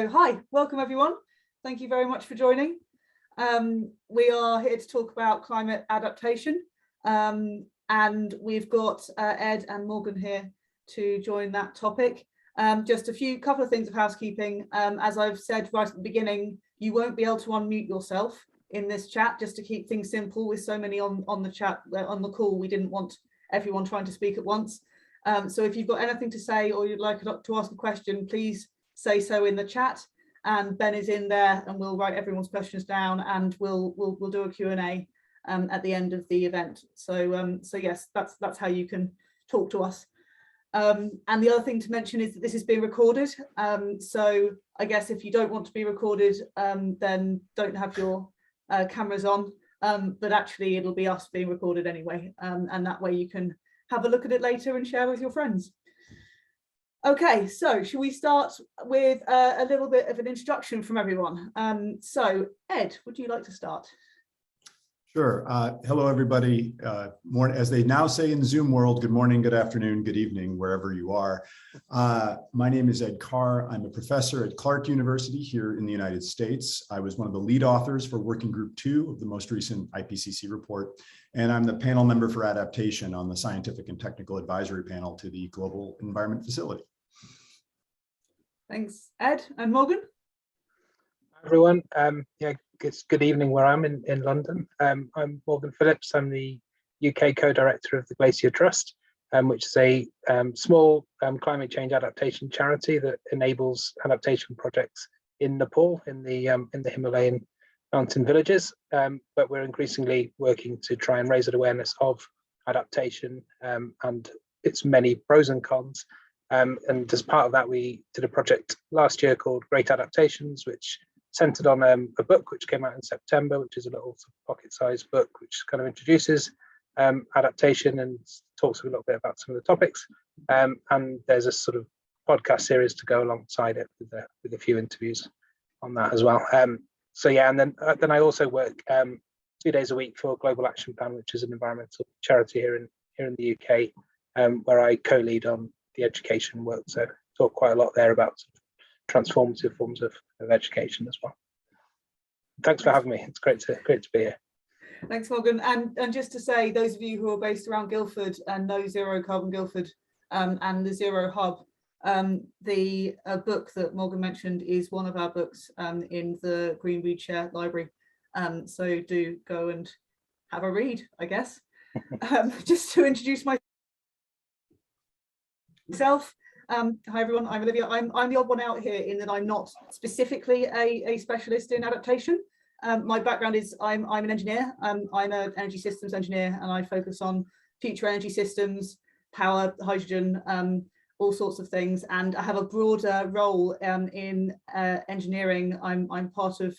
Hi, welcome everyone. Thank you very much for joining. We are here to talk about climate adaptation, and we've got Ed and Morgan here to join that topic. Just a couple of things of housekeeping. As I've said right at the beginning, you won't be able to unmute yourself in this chat, just to keep things simple. With so many on the chat, on the call, we didn't want everyone trying to speak at once. So if you've got anything to say or you'd like to ask a question, please say so in the chat, and Ben is in there and we'll write everyone's questions down, and we'll do a Q&A at the end of the event. So yes, that's how you can talk to us. And the other thing to mention is that this is being recorded. So I guess if you don't want to be recorded, then don't have your cameras on, but actually it'll be us being recorded anyway, and that way you can have a look at it later and share with your friends. Okay, so should we start with a little bit of an introduction from everyone? So Ed, would you like to start? Sure. Hello, everybody. As they now say in Zoom world, good morning, good afternoon, good evening, wherever you are. My name is Ed Carr. I'm a professor at Clark University here in the United States. I was one of the lead authors for Working Group 2 of the most recent IPCC report, and I'm the panel member for Adaptation on the Scientific and Technical Advisory Panel to the Global Environment Facility. Thanks, Ed. And Morgan? Hi, everyone. Yeah, it's good evening where I'm in London. I'm Morgan Phillips. I'm the UK co-director of the Glacier Trust, which is a small climate change adaptation charity that enables adaptation projects in Nepal, in the Himalayan mountain villages. But we're increasingly working to try and raise awareness of adaptation and its many pros and cons. And as part of that, we did a project last year called Great Adaptations, which centered on a book which came out in September, which is a little pocket-sized book which kind of introduces adaptation and talks a little bit about some of the topics. And there's a sort of podcast series to go alongside it with a few interviews on that as well. So yeah, and then I also work 2 days a week for Global Action Plan, which is an environmental charity here in the UK, where I co-lead on the education work. So talk quite a lot there about sort of transformative forms of education as well. Thanks for having me. It's great to be here. Thanks, Morgan. And just to say, those of you who are based around Guildford and know Zero Carbon Guildford and the Zero Hub, the book that Morgan mentioned is one of our books in the Green Read Share library. So do go and have a read, I guess. Just to introduce myself. Hi everyone, I'm Olivia. I'm the odd one out here in that I'm not specifically a specialist in adaptation. My background is I'm an engineer. I'm an energy systems engineer, and I focus on future energy systems, power, hydrogen, all sorts of things. And I have a broader role in engineering. I'm part of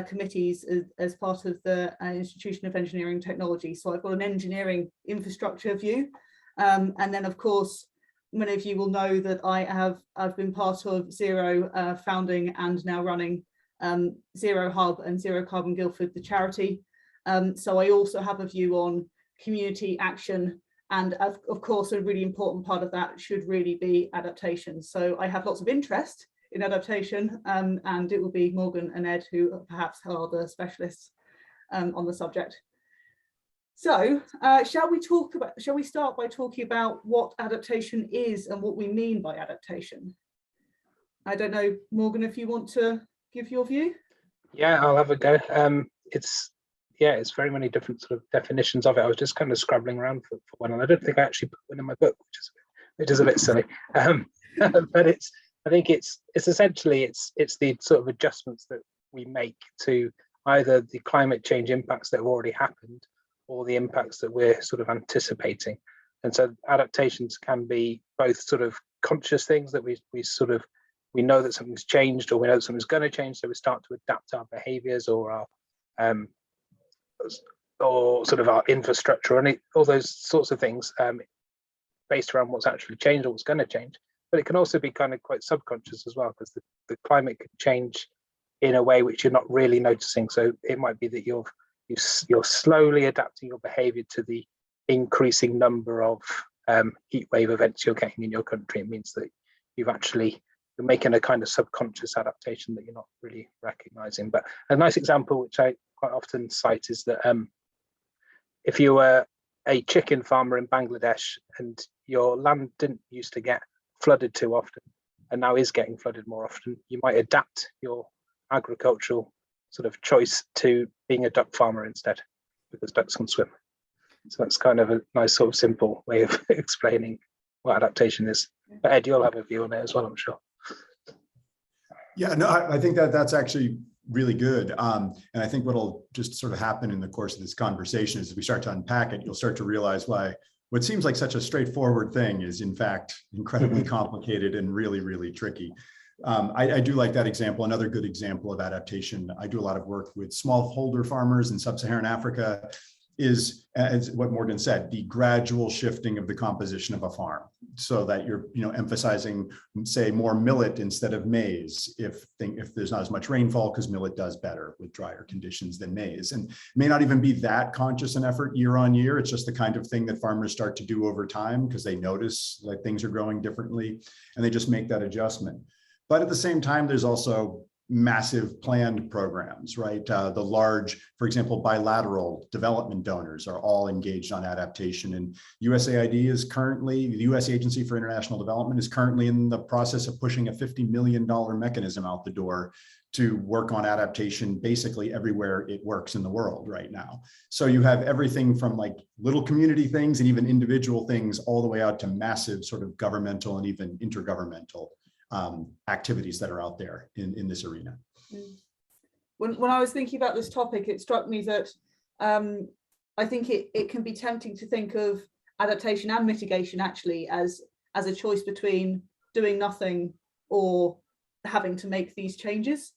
committees as part of the Institution of Engineering Technology. So I've got an engineering infrastructure view. And then of course, many of you will know that I've been part of Zero founding and now running Zero Hub and Zero Carbon Guildford, the charity. So I also have a view on community action, and of course a really important part of that should really be adaptation. So I have lots of interest in adaptation, and it will be Morgan and Ed who perhaps are the specialists on the subject. So shall we start by talking about what adaptation is and what we mean by adaptation? I don't know, Morgan, if you want to give your view. Yeah, I'll have a go. It's very many different sort of definitions of it. I was just kind of scrabbling around for one, and I don't think I actually put one in my book, which is a bit silly. But I think it's essentially it's the sort of adjustments that we make to either the climate change impacts that have already happened, or the impacts that we're sort of anticipating. And so adaptations can be both sort of conscious things that we know that something's changed, or we know that something's going to change, so we start to adapt our behaviors or sort of our infrastructure and all those sorts of things based around what's actually changed or what's going to change. But it can also be kind of quite subconscious as well, because the climate could change in a way which you're not really noticing. So it might be that you're slowly adapting your behavior to the increasing number of heat wave events you're getting in your country. It means that you've actually making a kind of subconscious adaptation that you're not really recognizing. But a nice example, which I quite often cite, is that if you were a chicken farmer in Bangladesh and your land didn't used to get flooded too often and now is getting flooded more often, you might adapt your agricultural sort of choice to being a duck farmer instead, because ducks can swim. So that's kind of a nice sort of simple way of explaining what adaptation is. But Ed, you'll have a view on it as well, I'm sure. Yeah, no, I think that that's actually really good. And I think what'll just sort of happen in the course of this conversation is if we start to unpack it, you'll start to realize why what seems like such a straightforward thing is in fact incredibly complicated and really, really tricky. I do like that example. Another good example of adaptation, I do a lot of work with smallholder farmers in sub-Saharan Africa, is, as what Morgan said, the gradual shifting of the composition of a farm so that you're emphasizing, say, more millet instead of maize if there's not as much rainfall, because millet does better with drier conditions than maize. And it may not even be that conscious an effort year on year. It's just the kind of thing that farmers start to do over time because they notice that things are growing differently and they just make that adjustment. But at the same time, there's also massive planned programs, right? The large, for example, bilateral development donors are all engaged on adaptation. And USAID is currently, the US Agency for International Development is currently in the process of pushing a $50 million mechanism out the door to work on adaptation basically everywhere it works in the world right now. So you have everything from like little community things and even individual things all the way out to massive sort of governmental and even intergovernmental activities that are out there in this arena. When I was thinking about this topic, it struck me that I think it can be tempting to think of adaptation and mitigation actually as a choice between doing nothing or having to make these changes,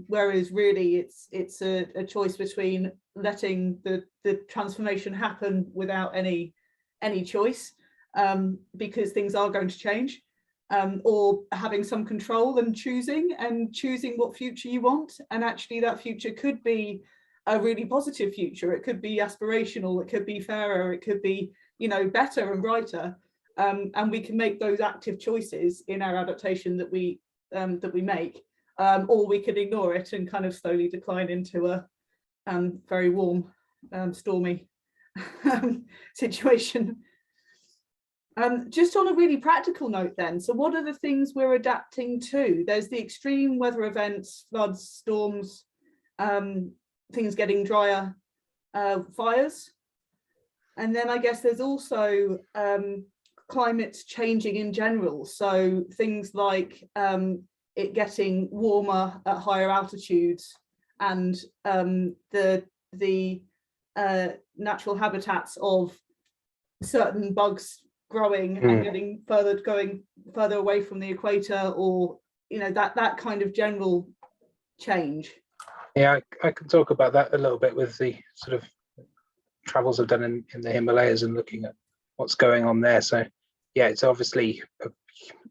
whereas really it's a choice between letting the transformation happen without any choice, because things are going to change. Or having some control and choosing what future you want. And actually that future could be a really positive future. It could be aspirational, it could be fairer, it could be, better and brighter. And we can make those active choices in our adaptation that we make, or we could ignore it and kind of slowly decline into a very warm, stormy situation. Just on a really practical note then, so what are the things we're adapting to? There's the extreme weather events, floods, storms, things getting drier, fires. And then I guess there's also climate changing in general. So things like it getting warmer at higher altitudes and the natural habitats of certain bugs growing and going further away from the equator, or that kind of general change. Yeah, I can talk about that a little bit with the sort of travels I've done in the Himalayas and looking at what's going on there. So yeah, it's obviously a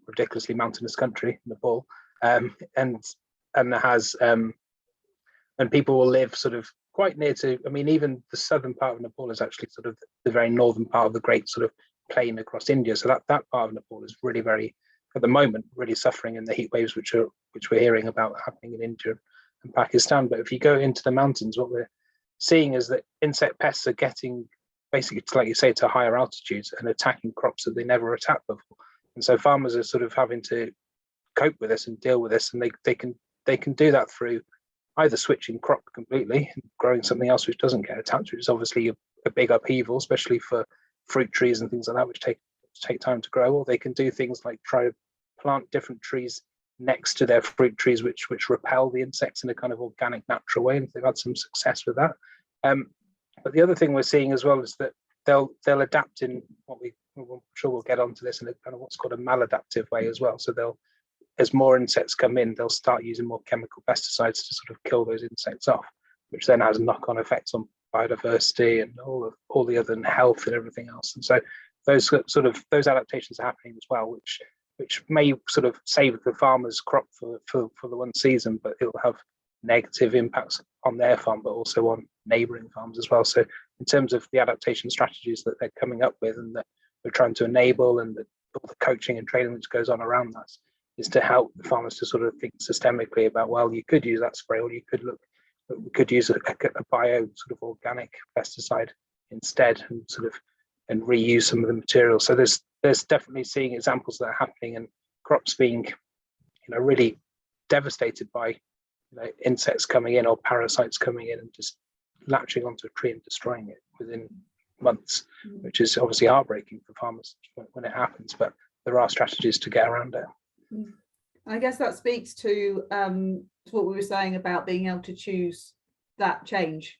ridiculously mountainous country, Nepal, and it has and people will live sort of quite near to, I mean, even the southern part of Nepal is actually sort of the very northern part of the great sort of plain across India. So that part of Nepal is really very, at the moment, really suffering in the heat waves which we're hearing about happening in India and Pakistan. But if you go into the mountains, what we're seeing is that insect pests are getting basically, like you say, to higher altitudes and attacking crops that they never attacked before. And so farmers are sort of having to cope with this and deal with this, and they can do that through either switching crop completely and growing something else which doesn't get attacked, which is obviously a big upheaval, especially for fruit trees and things like that, which take time to grow. Or they can do things like try to plant different trees next to their fruit trees, which repel the insects in a kind of organic, natural way, and they've had some success with that. But the other thing we're seeing as well is that they'll adapt in what I'm sure we'll get onto this in a kind of what's called a maladaptive way as well. So as more insects come in, they'll start using more chemical pesticides to sort of kill those insects off, which then has knock-on effects on biodiversity and all the other health and everything else. And so those adaptations are happening as well, which may sort of save the farmer's crop for the one season, but it'll have negative impacts on their farm, but also on neighbouring farms as well. So in terms of the adaptation strategies that they're coming up with and that we're trying to enable, and all the coaching and training which goes on around that, is to help the farmers to sort of think systemically about, well, you could use that spray, or you could use a bio sort of organic pesticide instead, and reuse some of the materials. So there's definitely seeing examples that are happening, and crops being, really devastated by insects coming in or parasites coming in and just latching onto a tree and destroying it within months, which is obviously heartbreaking for farmers when it happens. But there are strategies to get around it. I guess that speaks to what we were saying about being able to choose that change.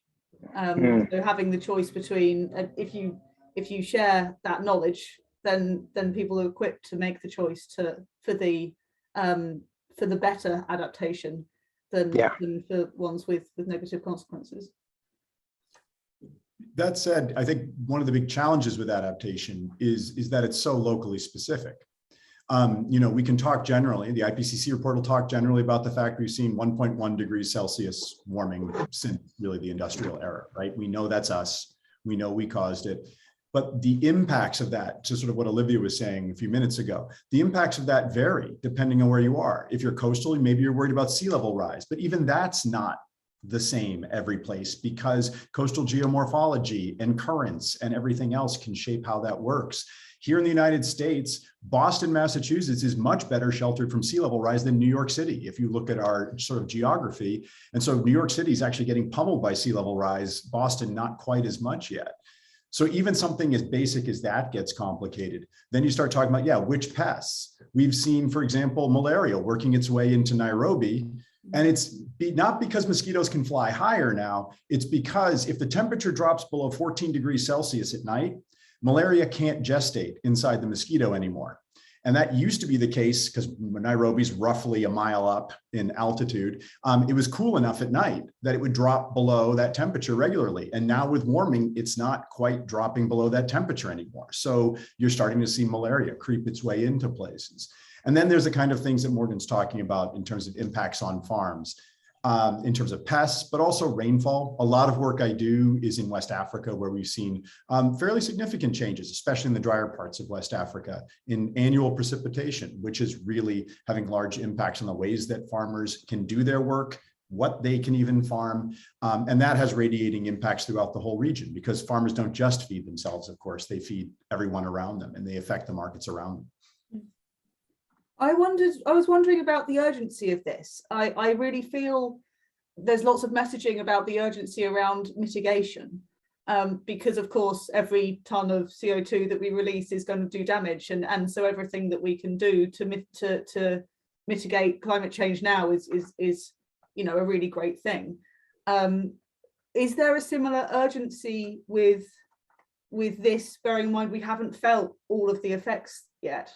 So having the choice between, if you share that knowledge, then people are equipped to make the choice for the better adaptation than for ones with negative consequences. That said, I think one of the big challenges with adaptation is that it's so locally specific. We can talk generally, the IPCC report will talk generally about the fact we've seen 1.1 degrees Celsius warming since really the industrial era, right? We know that's us. We know we caused it. But the impacts of that, to sort of what Olivia was saying a few minutes ago, the impacts of that vary depending on where you are. If you're coastal, maybe you're worried about sea level rise, but even that's not the same every place, because coastal geomorphology and currents and everything else can shape how that works. Here in the United States, Boston, Massachusetts is much better sheltered from sea level rise than New York City, if you look at our sort of geography. And so New York City is actually getting pummeled by sea level rise, Boston not quite as much yet. So even something as basic as that gets complicated. Then you start talking about, which pests? We've seen, for example, malaria working its way into Nairobi. And it's not because mosquitoes can fly higher now, it's because if the temperature drops below 14 degrees Celsius at night, malaria can't gestate inside the mosquito anymore. And that used to be the case because Nairobi's roughly a mile up in altitude. It was cool enough at night that it would drop below that temperature regularly. And now with warming, it's not quite dropping below that temperature anymore. So you're starting to see malaria creep its way into places. And then there's the kind of things that Morgan's talking about in terms of impacts on farms, in terms of pests, but also rainfall. A lot of work I do is in West Africa, where we've seen fairly significant changes, especially in the drier parts of West Africa, in annual precipitation, which is really having large impacts on the ways that farmers can do their work, what they can even farm. And that has radiating impacts throughout the whole region, because farmers don't just feed themselves, of course, they feed everyone around them and they affect the markets around them. I was wondering about the urgency of this. I really feel there's lots of messaging about the urgency around mitigation, because of course every ton of CO2 that we release is going to do damage, and so everything that we can do to mitigate climate change now is a really great thing. Is there a similar urgency with this, bearing in mind we haven't felt all of the effects yet?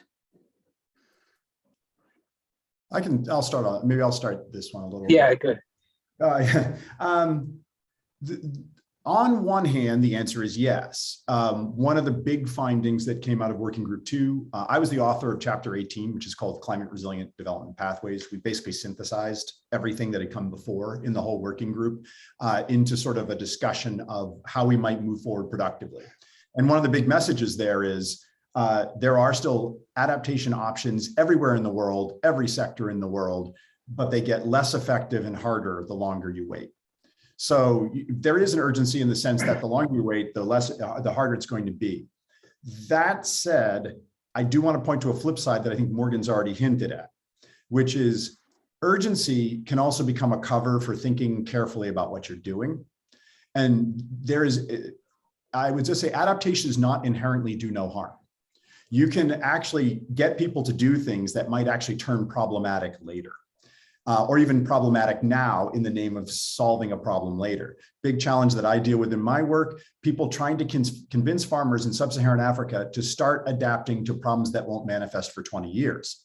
I'll start on, maybe I'll start this one a little bit. Good. On one hand, the answer is yes. One of the big findings that came out of Working Group 2, I was the author of Chapter 18, which is called Climate Resilient Development Pathways. We basically synthesized everything that had come before in the whole working group into sort of a discussion of how we might move forward productively. And one of the big messages there is, there are still adaptation options everywhere in the world, every sector in the world, but they get less effective and harder the longer you wait. So there is an urgency in the sense that the longer you wait, the harder it's going to be. That said, I do want to point to a flip side that I think Morgan's already hinted at, which is urgency can also become a cover for thinking carefully about what you're doing. And I would just say adaptation does not inherently do no harm. You can actually get people to do things that might actually turn problematic later, or even problematic now in the name of solving a problem later. Big challenge that I deal with in my work, people trying to convince farmers in sub-Saharan Africa to start adapting to problems that won't manifest for 20 years.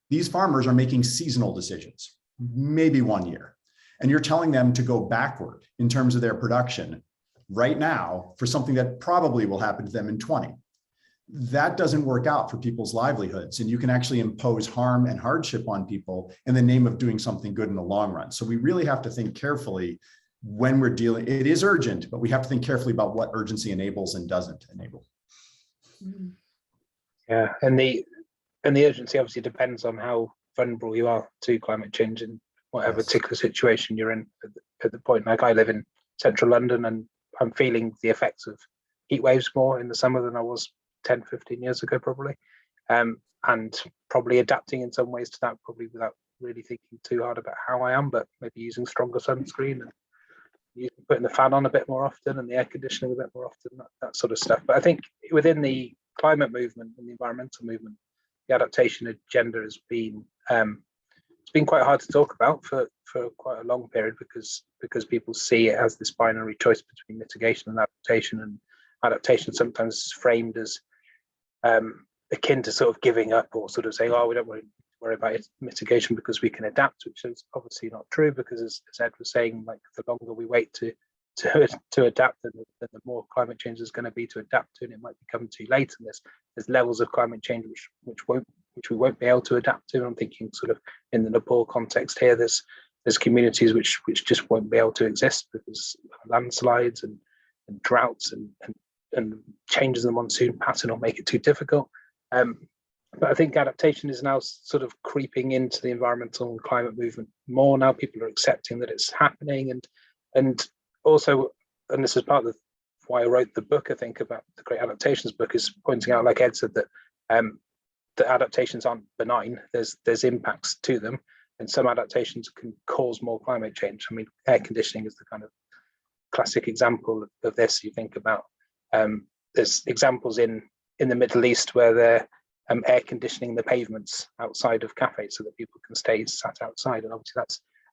These farmers are making seasonal decisions, maybe 1 year, and you're telling them to go backward in terms of their production right now for something that probably will happen to them in 20. That doesn't work out for people's livelihoods, and you can actually impose harm and hardship on people in the name of doing something good in the long run. So we really have to think carefully when we're dealing. It is urgent, but we have to think carefully about what urgency enables and doesn't enable. Yeah, and the urgency obviously depends on how vulnerable you are to climate change in whatever Yes. particular situation you're in at the point. Like I live in central London, and I'm feeling the effects of heat waves more in the summer than I was 10, 15 years ago, probably. And probably adapting in some ways to that, probably without really thinking too hard about how I am, but maybe using stronger sunscreen and putting the fan on a bit more often and the air conditioning a bit more often, that sort of stuff. But I think within the climate movement and the environmental movement, the adaptation agenda has been it's been quite hard to talk about for quite a long period because people see it as this binary choice between mitigation and adaptation, and adaptation sometimes is framed as akin to sort of giving up, or sort of saying, oh, we don't worry about it, mitigation because we can adapt, which is obviously not true, because as Ed was saying, like the longer we wait to adapt, then the more climate change is going to be to adapt to, and it might become too late. And there's levels of climate change which we won't be able to adapt to. I'm thinking sort of in the Nepal context here, there's communities which just won't be able to exist because of landslides and droughts and changes in the monsoon pattern will make it too difficult. But I think adaptation is now sort of creeping into the environmental and climate movement more now. People are accepting that it's happening, and also, and this is part of why I wrote the book, I think, about the Great Adaptations book, is pointing out, like Ed said, that the adaptations aren't benign. There's impacts to them, and some adaptations can cause more climate change. I mean, air conditioning is the kind of classic example of this. You think about there's examples in the Middle East where they're air conditioning the pavements outside of cafes so that people can stay sat outside, and obviously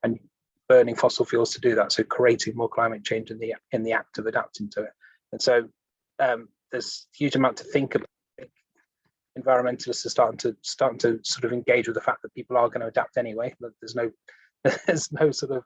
and burning fossil fuels to do that, so creating more climate change in the act of adapting to it. And so there's a huge amount to think about. Environmentalists are starting to sort of engage with the fact that people are going to adapt anyway. But there's no sort of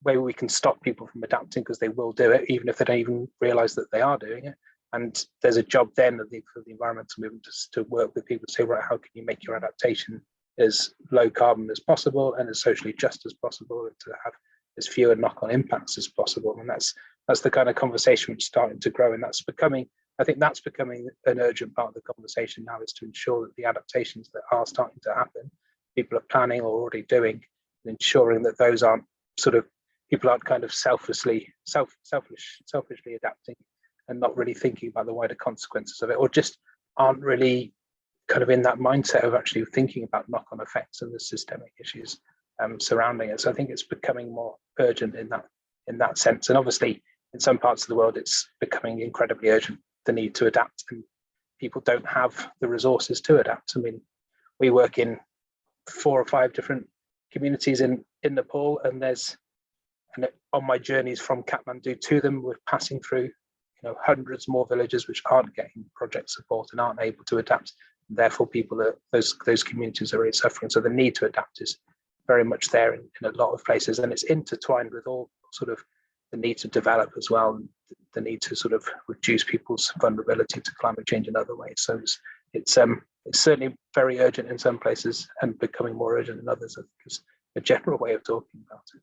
way we can stop people from adapting, because they will do it even if they don't even realize that they are doing it. And there's a job then for the environmental movement to work with people to say, right, how can you make your adaptation as low carbon as possible and as socially just as possible, and to have as fewer knock-on impacts as possible. And that's the kind of conversation which is starting to grow, and I think that's becoming an urgent part of the conversation now, is to ensure that the adaptations that are starting to happen, people are planning or already doing, and ensuring that those aren't sort of, people aren't kind of selfishly adapting and not really thinking about the wider consequences of it, or just aren't really kind of in that mindset of actually thinking about knock-on effects and the systemic issues surrounding it. So I think it's becoming more urgent in that sense. And obviously, in some parts of the world, it's becoming incredibly urgent, the need to adapt, and people don't have the resources to adapt. I mean, we work in 4 or 5 different communities in Nepal, and on my journeys from Kathmandu to them, we're passing through hundreds more villages which aren't getting project support and aren't able to adapt. Therefore, those communities are really suffering. So the need to adapt is very much there in a lot of places, and it's intertwined with all sort of the need to develop as well, and the need to sort of reduce people's vulnerability to climate change in other ways. So it's certainly very urgent in some places and becoming more urgent in others. I think is a general way of talking about it.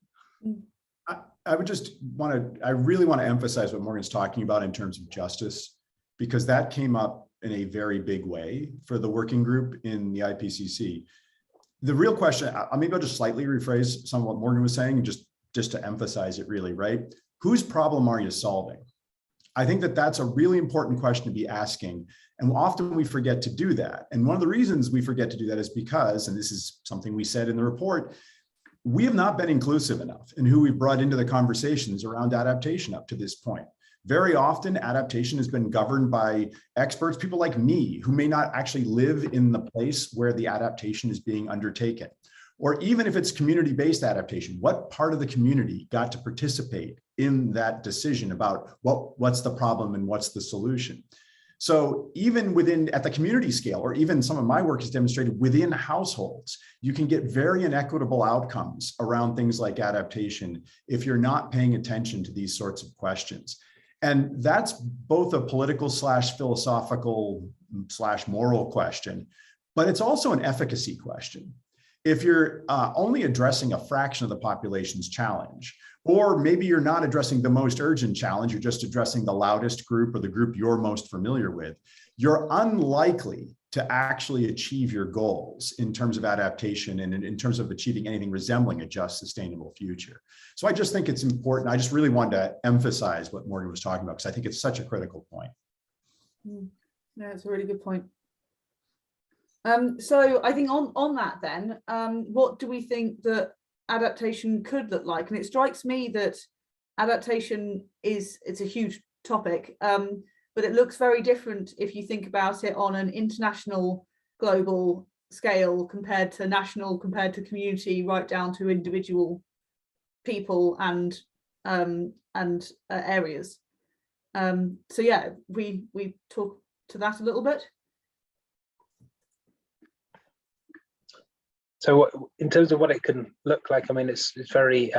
I really want to emphasize what Morgan's talking about in terms of justice, because that came up in a very big way for the working group in the IPCC. The real question, maybe I'll just slightly rephrase some of what Morgan was saying, just to emphasize it really, right? Whose problem are you solving? I think that's a really important question to be asking. And often we forget to do that. And one of the reasons we forget to do that is because, and this is something we said in the report, we have not been inclusive enough in who we've brought into the conversations around adaptation up to this point. Very often, adaptation has been governed by experts, people like me, who may not actually live in the place where the adaptation is being undertaken. Or even if it's community-based adaptation, what part of the community got to participate in that decision about what's the problem and what's the solution? So even at the community scale, or even some of my work has demonstrated within households, you can get very inequitable outcomes around things like adaptation if you're not paying attention to these sorts of questions. And that's both a political / philosophical / moral question, but it's also an efficacy question. If you're only addressing a fraction of the population's challenge, or maybe you're not addressing the most urgent challenge, you're just addressing the loudest group or the group you're most familiar with, you're unlikely to actually achieve your goals in terms of adaptation and in terms of achieving anything resembling a just, sustainable future. So I just think it's important. I just really wanted to emphasize what Morgan was talking about, because I think it's such a critical point. Yeah, it's a really good point. So I think on that then, what do we think that adaptation could look like? And it strikes me that adaptation it's a huge topic, but it looks very different if you think about it on an international, global scale compared to national, compared to community, right down to individual people and areas. So yeah, we talk to that a little bit. So in terms of what it can look like, I mean, it's very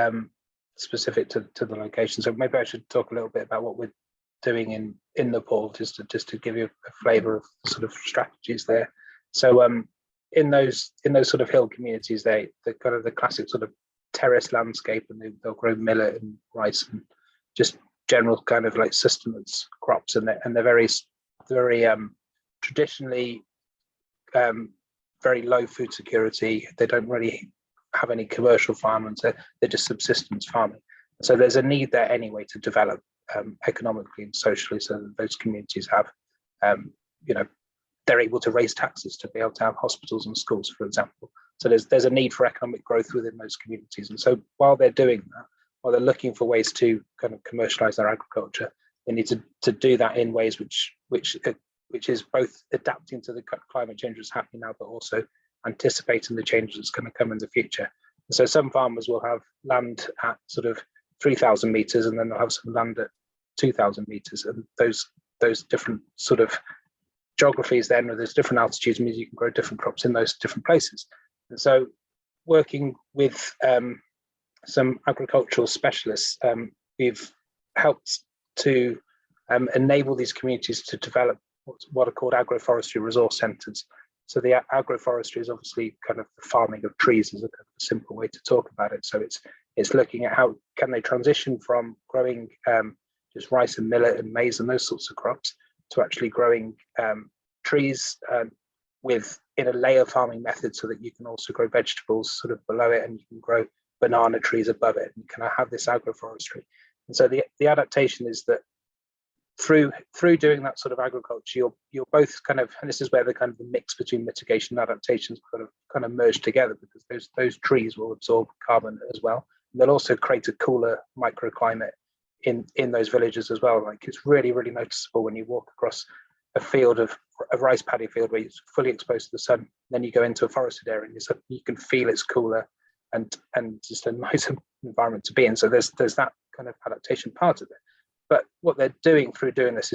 specific to the location. So maybe I should talk a little bit about what we're doing in Nepal, just to give you a flavour of the sort of strategies there. So in those sort of hill communities, the kind of the classic sort of terrace landscape, and they'll grow millet and rice and just general kind of like sustenance crops, and they're very traditionally very low food security. They don't really have any commercial farming, so they're just subsistence farming. So there's a need there anyway to develop economically and socially, so that those communities have, they're able to raise taxes to be able to have hospitals and schools, for example. So there's a need for economic growth within those communities. And so while they're doing that, while they're looking for ways to kind of commercialize their agriculture, they need to do that in ways which is both adapting to the climate change that's happening now, but also anticipating the change that's going to come in the future. So some farmers will have land at sort of 3,000 meters, and then they'll have some land at 2,000 meters, and those different sort of geographies then, or there's different altitudes, means you can grow different crops in those different places. And so working with some agricultural specialists, we've helped to enable these communities to develop what are called agroforestry resource centres. So the agroforestry is obviously kind of the farming of trees, is a kind of a simple way to talk about it. So it's looking at how can they transition from growing just rice and millet and maize and those sorts of crops to actually growing trees in a layer farming method, so that you can also grow vegetables sort of below it, and you can grow banana trees above it, and you can have this agroforestry. And so the adaptation is that through doing that sort of agriculture, you're both kind of, and this is where the kind of the mix between mitigation and adaptations kind of merge together, because those trees will absorb carbon as well. And they'll also create a cooler microclimate in those villages as well. Like, it's really, really noticeable when you walk across a field of a rice paddy field where it's fully exposed to the sun. Then you go into a forested area, and you can feel it's cooler and just a nice environment to be in. So there's that kind of adaptation part of it. But what they're doing through doing this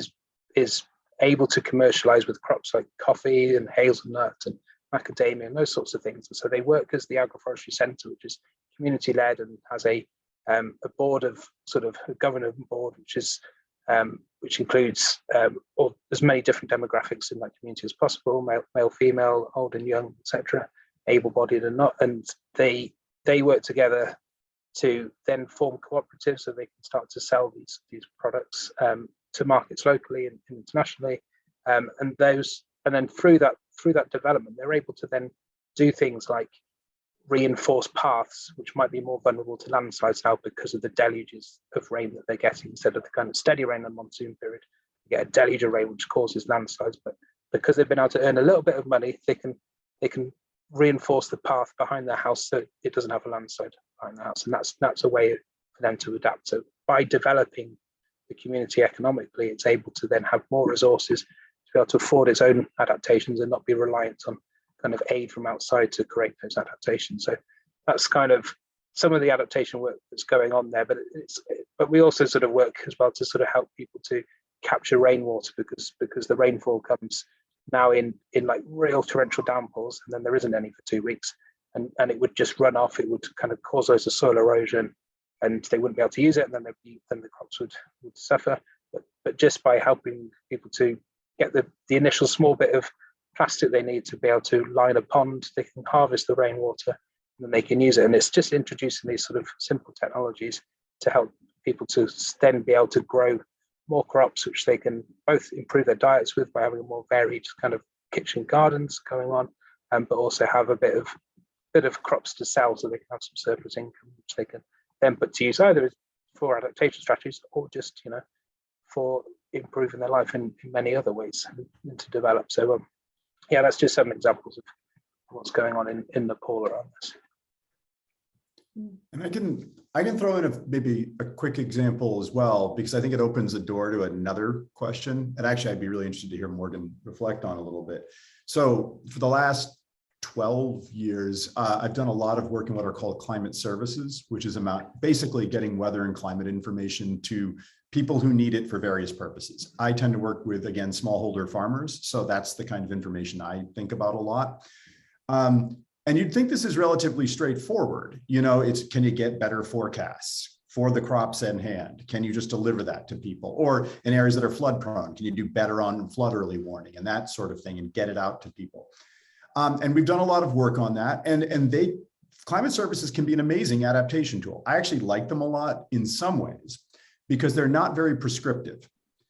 is able to commercialize with crops like coffee and hazelnut and macadamia and those sorts of things. And so they work as the agroforestry centre, which is community led and has a board of sort of a governing board, which includes as many different demographics in that community as possible: male, female, old and young, etc., able-bodied and not. And they work together to then form cooperatives, so they can start to sell these products to markets locally and internationally, and then through that development, they're able to then do things like reinforce paths, which might be more vulnerable to landslides now because of the deluges of rain that they're getting. Instead of the kind of steady rain in the monsoon period, you get a deluge of rain which causes landslides. But because they've been able to earn a little bit of money, they can reinforce the path behind their house so it doesn't have a landslide behind the house. And that's a way for them to adapt. So by developing the community economically, it's able to then have more resources to be able to afford its own adaptations and not be reliant on kind of aid from outside to create those adaptations. So that's kind of some of the adaptation work that's going on there. But we also sort of work as well to sort of help people to capture rainwater, because the rainfall comes now in like real torrential downpours, and then there isn't any for 2 weeks, and it would just run off. It would kind of cause loads of soil erosion, and they wouldn't be able to use it, and then the crops would suffer. But just by helping people to get the initial small bit of plastic they need to be able to line a pond, they can harvest the rainwater and then they can use it. And it's just introducing these sort of simple technologies to help people to then be able to grow more crops, which they can both improve their diets with by having a more varied kind of kitchen gardens going on, but also have a bit of crops to sell, so they can have some surplus income, which they can then put to use either for adaptation strategies or just, for improving their life in many other ways and to develop. So yeah, that's just some examples of what's going on in Nepal around this. And I can throw in maybe a quick example as well, because I think it opens the door to another question. And actually, I'd be really interested to hear Morgan reflect on a little bit. So for the last 12 years, I've done a lot of work in what are called climate services, which is about basically getting weather and climate information to people who need it for various purposes. I tend to work with, again, smallholder farmers. So that's the kind of information I think about a lot. And you'd think this is relatively straightforward. It's, can you get better forecasts for the crops in hand? Can you just deliver that to people? Or in areas that are flood prone, can you do better on flood early warning and that sort of thing and get it out to people? And we've done a lot of work on that. And climate services can be an amazing adaptation tool. I actually like them a lot in some ways because they're not very prescriptive.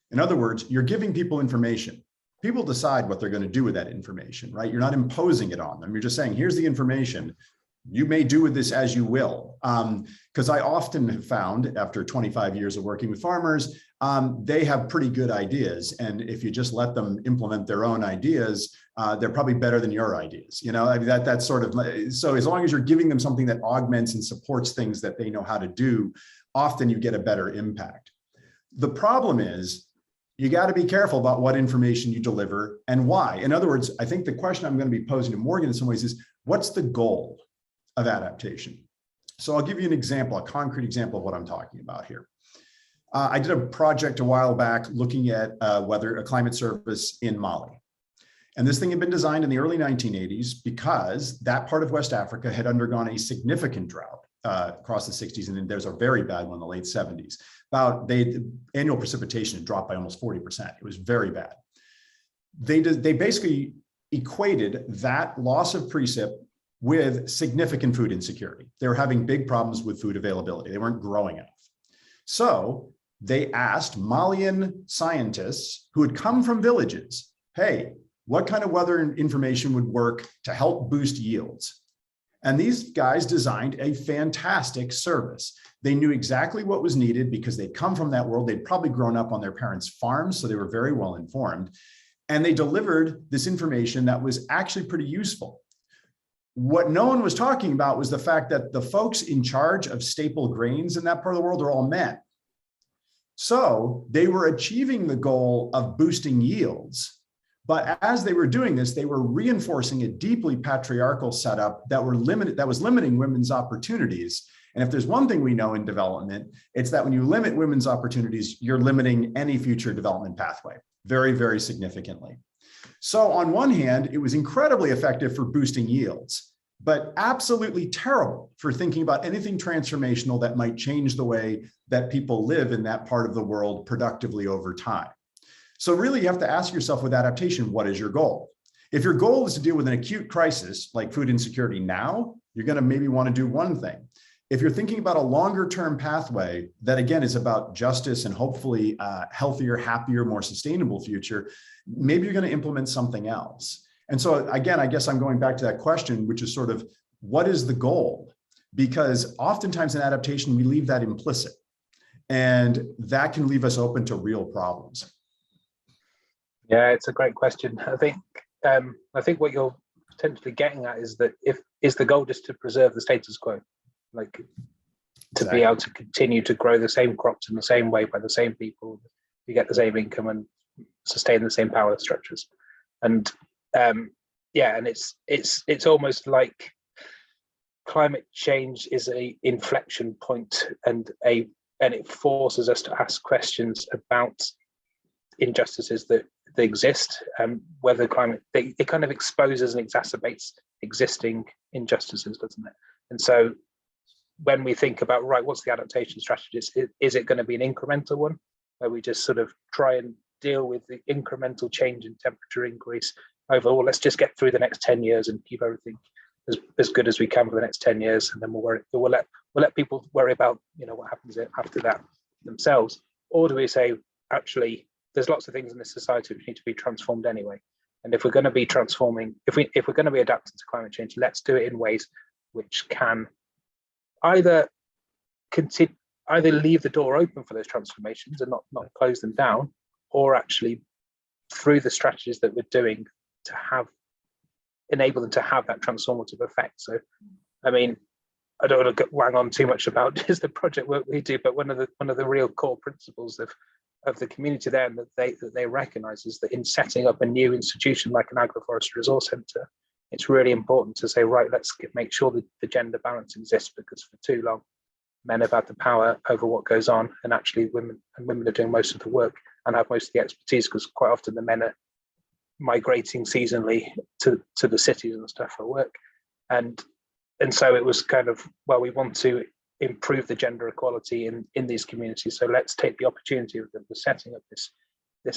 In other words, you're giving people information. People decide what they're going to do with that information, right? You're not imposing it on them. You're just saying, here's the information. You may do with this as you will. Because I often have found, after 25 years of working with farmers, they have pretty good ideas. And if you just let them implement their own ideas, they're probably better than your ideas. That's sort of, so as long as you're giving them something that augments and supports things that they know how to do, often you get a better impact. The problem is, you got to be careful about what information you deliver and why. In other words, I think the question I'm going to be posing to Morgan in some ways is, what's the goal of adaptation? So I'll give you an example, a concrete example of what I'm talking about here. I did a project a while back looking at a climate service in Mali. And this thing had been designed in the early 1980s because that part of West Africa had undergone a significant drought across the 60s, and then there's a very bad one in the late 70s. Annual precipitation had dropped by almost 40%. It was very bad. They basically equated that loss of precip with significant food insecurity. They were having big problems with food availability. They weren't growing enough. So they asked Malian scientists who had come from villages, hey, what kind of weather information would work to help boost yields? And these guys designed a fantastic service. They knew exactly what was needed because they'd come from that world. They'd probably grown up on their parents' farms, so they were very well informed. And they delivered this information that was actually pretty useful. What no one was talking about was the fact that the folks in charge of staple grains in that part of the world are all men. So they were achieving the goal of boosting yields. But as they were doing this, they were reinforcing a deeply patriarchal setup that was limiting women's opportunities. And if there's one thing we know in development, it's that when you limit women's opportunities, you're limiting any future development pathway very, very significantly. So on one hand, it was incredibly effective for boosting yields, but absolutely terrible for thinking about anything transformational that might change the way that people live in that part of the world productively over time. So really, you have to ask yourself with adaptation, what is your goal? If your goal is to deal with an acute crisis like food insecurity now, you're going to maybe want to do one thing. If you're thinking about a longer term pathway that, again, is about justice and hopefully healthier, happier, more sustainable future, maybe you're going to implement something else. And so again, I guess I'm going back to that question, which is sort of, what is the goal? Because oftentimes in adaptation, we leave that implicit, and that can leave us open to real problems. Yeah, it's a great question. I think what you're potentially getting at is that is the goal just to preserve the status quo, like to be able to continue to grow the same crops in the same way by the same people, you get the same income and sustain the same power structures. And yeah, and it's almost like climate change is a inflection point, and it forces us to ask questions about injustices that exist, whether it kind of exposes and exacerbates existing injustices, doesn't it? And so when we think about, right, what's the adaptation strategy, is it going to be an incremental one where we just sort of try and deal with the incremental change in temperature increase overall? Let's just get through the next 10 years and keep everything as good as we can for the next 10 years, and then we'll let people worry about what happens after that themselves. Or do we say, actually, there's lots of things in this society which need to be transformed anyway, And if we're going to be transforming, if we're going to be adapting to climate change, let's do it in ways which can either leave the door open for those transformations and not close them down, or actually through the strategies that we're doing to enable them to have that transformative effect. So, I mean, I don't want to wang on too much about just the project work we do, but one of the real core principles of the community there, and that they recognise, is that in setting up a new institution like an agroforestry resource centre, it's really important to say, right, let's make sure that the gender balance exists, because for too long men have had the power over what goes on, and actually women are doing most of the work and have most of the expertise, because quite often the men are migrating seasonally to the cities and stuff for work. And so it was kind of, well, we want to improve the gender equality in these communities, so let's take the opportunity of setting up this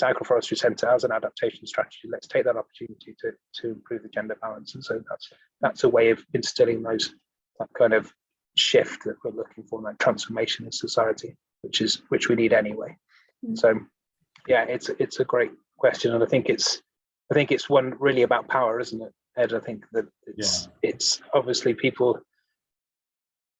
agroforestry centre as an adaptation strategy. Let's take that opportunity to improve the gender balance. And so that's a way of instilling that kind of shift that we're looking for, that transformation in society, which we need anyway. So yeah, it's a great question, and I think it's one really about power, isn't it, Ed? I think that it's obviously people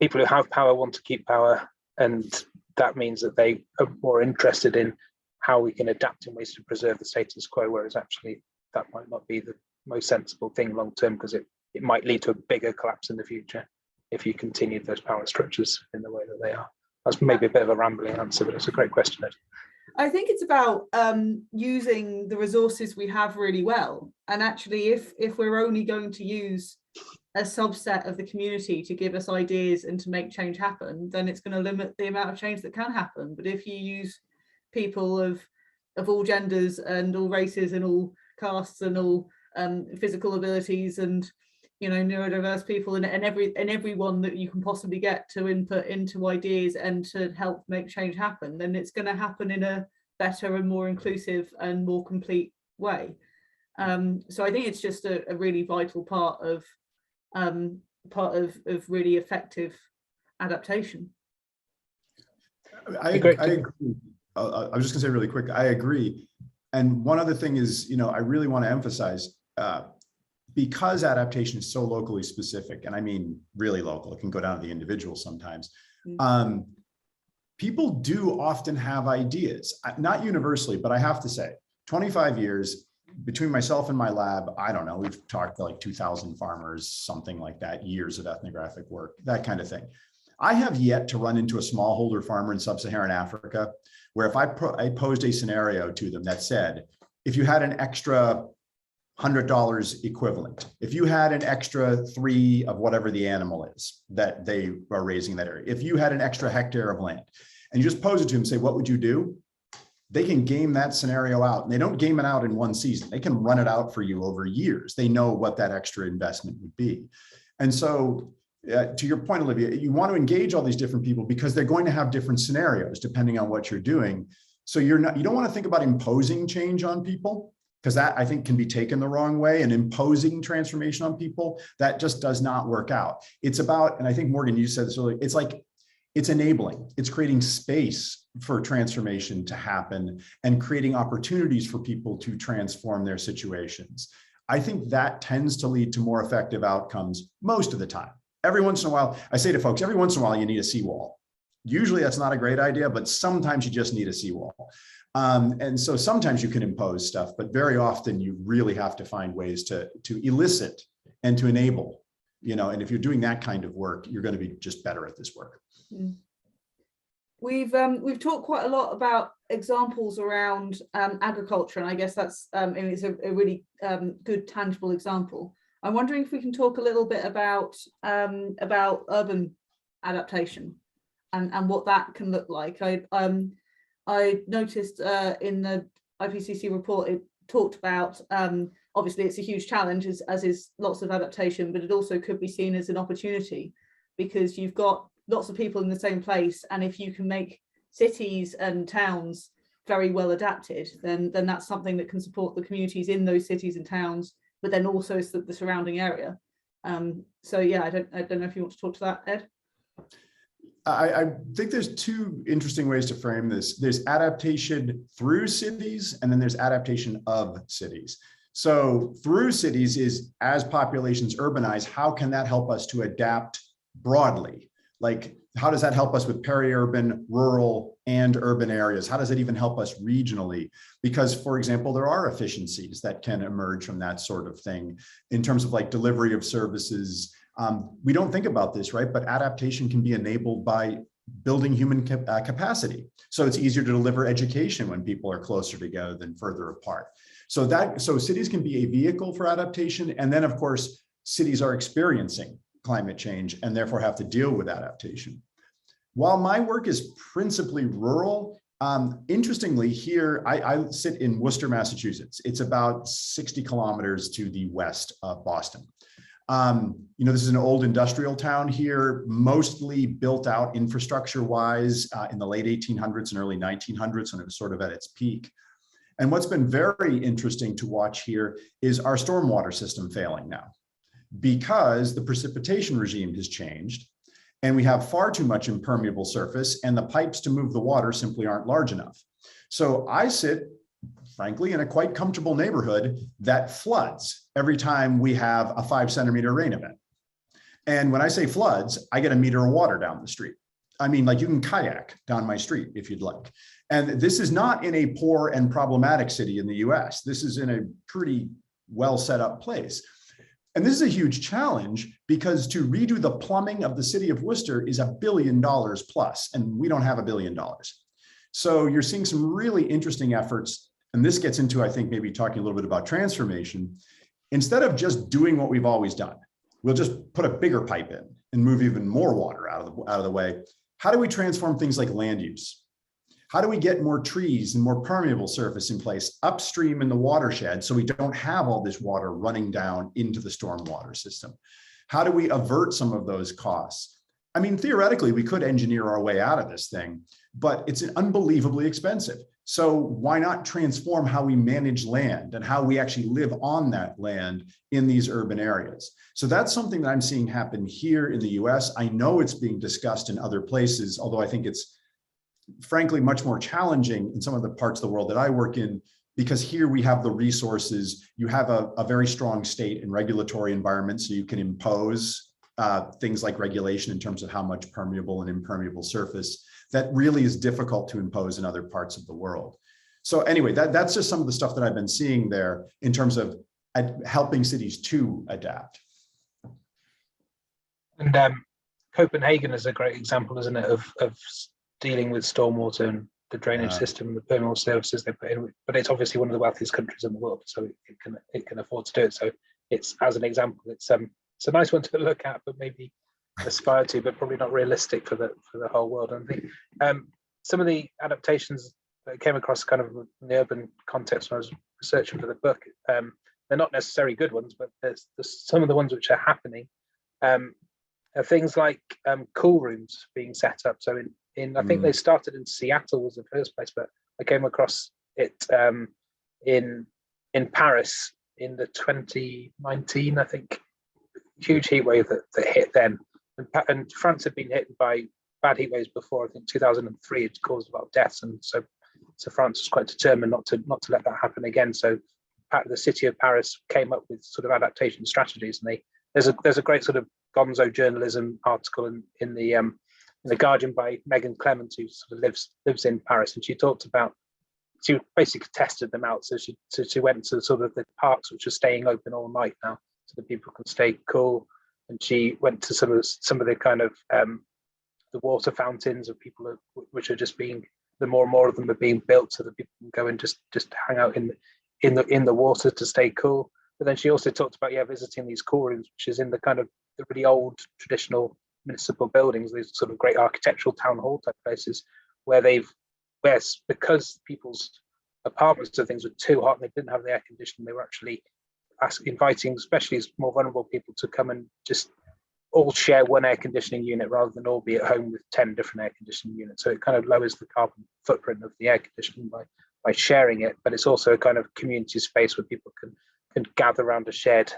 who have power want to keep power, and that means that they are more interested in how we can adapt in ways to preserve the status quo, whereas actually that might not be the most sensible thing long term, because it might lead to a bigger collapse in the future if you continue those power structures in the way that they are. That's maybe a bit of a rambling answer, but it's a great question, Ed. I think it's about using the resources we have really well. And actually, if we're only going to use a subset of the community to give us ideas and to make change happen, then it's going to limit the amount of change that can happen. But if you use people of all genders and all races and all castes and all physical abilities and, you know, neurodiverse people and everyone that you can possibly get to input into ideas and to help make change happen, then it's going to happen in a better and more inclusive and more complete way. So I think it's just a really vital part of really effective adaptation. I agree. I was just gonna say really quick, I agree. And one other thing is, you know, I really want to emphasize, because adaptation is so locally specific, and I mean really local, it can go down to the individual sometimes. People do often have ideas, not universally, but I have to say, 25 years between myself and my lab, I don't know, we've talked to like 2,000 farmers, something like that, years of ethnographic work, that kind of thing. I have yet to run into a smallholder farmer in sub-Saharan Africa where if I posed a scenario to them that said, if you had an extra $100 equivalent, if you had an extra 3 of whatever the animal is that they are raising in that area, if you had an extra hectare of land, and you just pose it to them and say, what would you do? They can game that scenario out, and they don't game it out in one season. They can run it out for you over years. They know what that extra investment would be. And so to your point, Olivia, you want to engage all these different people because they're going to have different scenarios depending on what you're doing. So you don't want to think about imposing change on people, because that I think can be taken the wrong way, and imposing transformation on people, that just does not work out. It's about, and I think Morgan, you said this earlier, it's enabling, it's creating space for transformation to happen and creating opportunities for people to transform their situations. I think that tends to lead to more effective outcomes most of the time. Every once in a while, I say to folks, every once in a while you need a seawall. Usually that's not a great idea, but sometimes you just need a seawall. And so sometimes you can impose stuff, but very often you really have to find ways to elicit and to enable, you know, and if you're doing that kind of work, you're going to be just better at this work. We've talked quite a lot about examples around agriculture, and I guess that's it's a really good tangible example. I'm wondering if we can talk a little bit about urban adaptation and what that can look like. I noticed in the IPCC report it talked about obviously it's a huge challenge as is lots of adaptation, but it also could be seen as an opportunity because you've got lots of people in the same place, and if you can make cities and towns very well adapted, then that's something that can support the communities in those cities and towns, but then also the surrounding area. So yeah, I don't know if you want to talk to that, Ed. I think there's two interesting ways to frame this. There's adaptation through cities, and then there's adaptation of cities. So through cities is, as populations urbanize, how can that help us to adapt broadly? Like, how does that help us with peri-urban, rural, and urban areas? How does it even help us regionally? Because, for example, there are efficiencies that can emerge from that sort of thing in terms of like delivery of services. We don't think about this, right? But adaptation can be enabled by building human capacity. So it's easier to deliver education when people are closer together than further apart. So cities can be a vehicle for adaptation. And then, of course, cities are experiencing climate change and therefore have to deal with adaptation. While my work is principally rural, interestingly here, I sit in Worcester, Massachusetts. It's about 60 kilometers to the west of Boston. This is an old industrial town here, mostly built out infrastructure-wise in the late 1800s and early 1900s, when it was sort of at its peak. And what's been very interesting to watch here is our stormwater system failing now, because the precipitation regime has changed and we have far too much impermeable surface and the pipes to move the water simply aren't large enough. So I sit, frankly, in a quite comfortable neighborhood that floods every time we have a 5-centimeter rain event. And when I say floods, I get a meter of water down the street. I mean, like, you can kayak down my street if you'd like. And this is not in a poor and problematic city in the US. This is in a pretty well set up place. And this is a huge challenge because to redo the plumbing of the city of Worcester is $1 billion plus, and we don't have $1 billion. So you're seeing some really interesting efforts. And this gets into, I think, maybe talking a little bit about transformation. Instead of just doing what we've always done, we'll just put a bigger pipe in and move even more water out of the way. How do we transform things like land use? How do we get more trees and more permeable surface in place upstream in the watershed so we don't have all this water running down into the stormwater system? How do we avert some of those costs? I mean, theoretically, we could engineer our way out of this thing, but it's unbelievably expensive. So why not transform how we manage land and how we actually live on that land in these urban areas? So that's something that I'm seeing happen here in the US. I know it's being discussed in other places, although I think it's frankly much more challenging in some of the parts of the world that I work in, because here we have the resources, you have a very strong state and regulatory environment, so you can impose things like regulation in terms of how much permeable and impermeable surface that really is difficult to impose in other parts of the world. So anyway, that's just some of the stuff that I've been seeing there in terms of helping cities to adapt. And Copenhagen is a great example, isn't it, of dealing with stormwater and the drainage system and the permeable services they put in. But it's obviously one of the wealthiest countries in the world, so it can afford to do it. So it's, as an example, it's a nice one to look at, but maybe aspire to, but probably not realistic for the whole world. And I think some of the adaptations that I came across kind of in the urban context when I was researching for the book, they're not necessarily good ones, but there's some of the ones which are happening are things like cool rooms being set up. So I think they started in Seattle was the first place, but I came across it in Paris in the 2019, I think, huge heat wave that hit then. And France had been hit by bad heat waves before. I think 2003 it caused a lot of deaths, and so France was quite determined not to let that happen again. So the city of Paris came up with sort of adaptation strategies, and there's a great sort of gonzo journalism article in the Guardian by Megan Clements, who sort of lives in Paris, and she basically tested them out. So she went to sort of the parks which are staying open all night now, so that people can stay cool. And she went to some of the kind of the water fountains of people which are just being, the more and more of them are being built so that people can go and just hang out in the water to stay cool. But then she also talked about visiting these cool rooms, which is in the kind of the really old traditional municipal buildings, these sort of great architectural town hall type places where because people's apartments and things were too hot and they didn't have the air conditioning, they were actually inviting especially more vulnerable people to come and just all share one air conditioning unit rather than all be at home with 10 different air conditioning units. So it kind of lowers the carbon footprint of the air conditioning by sharing it, but it's also a kind of community space where people can gather around a shared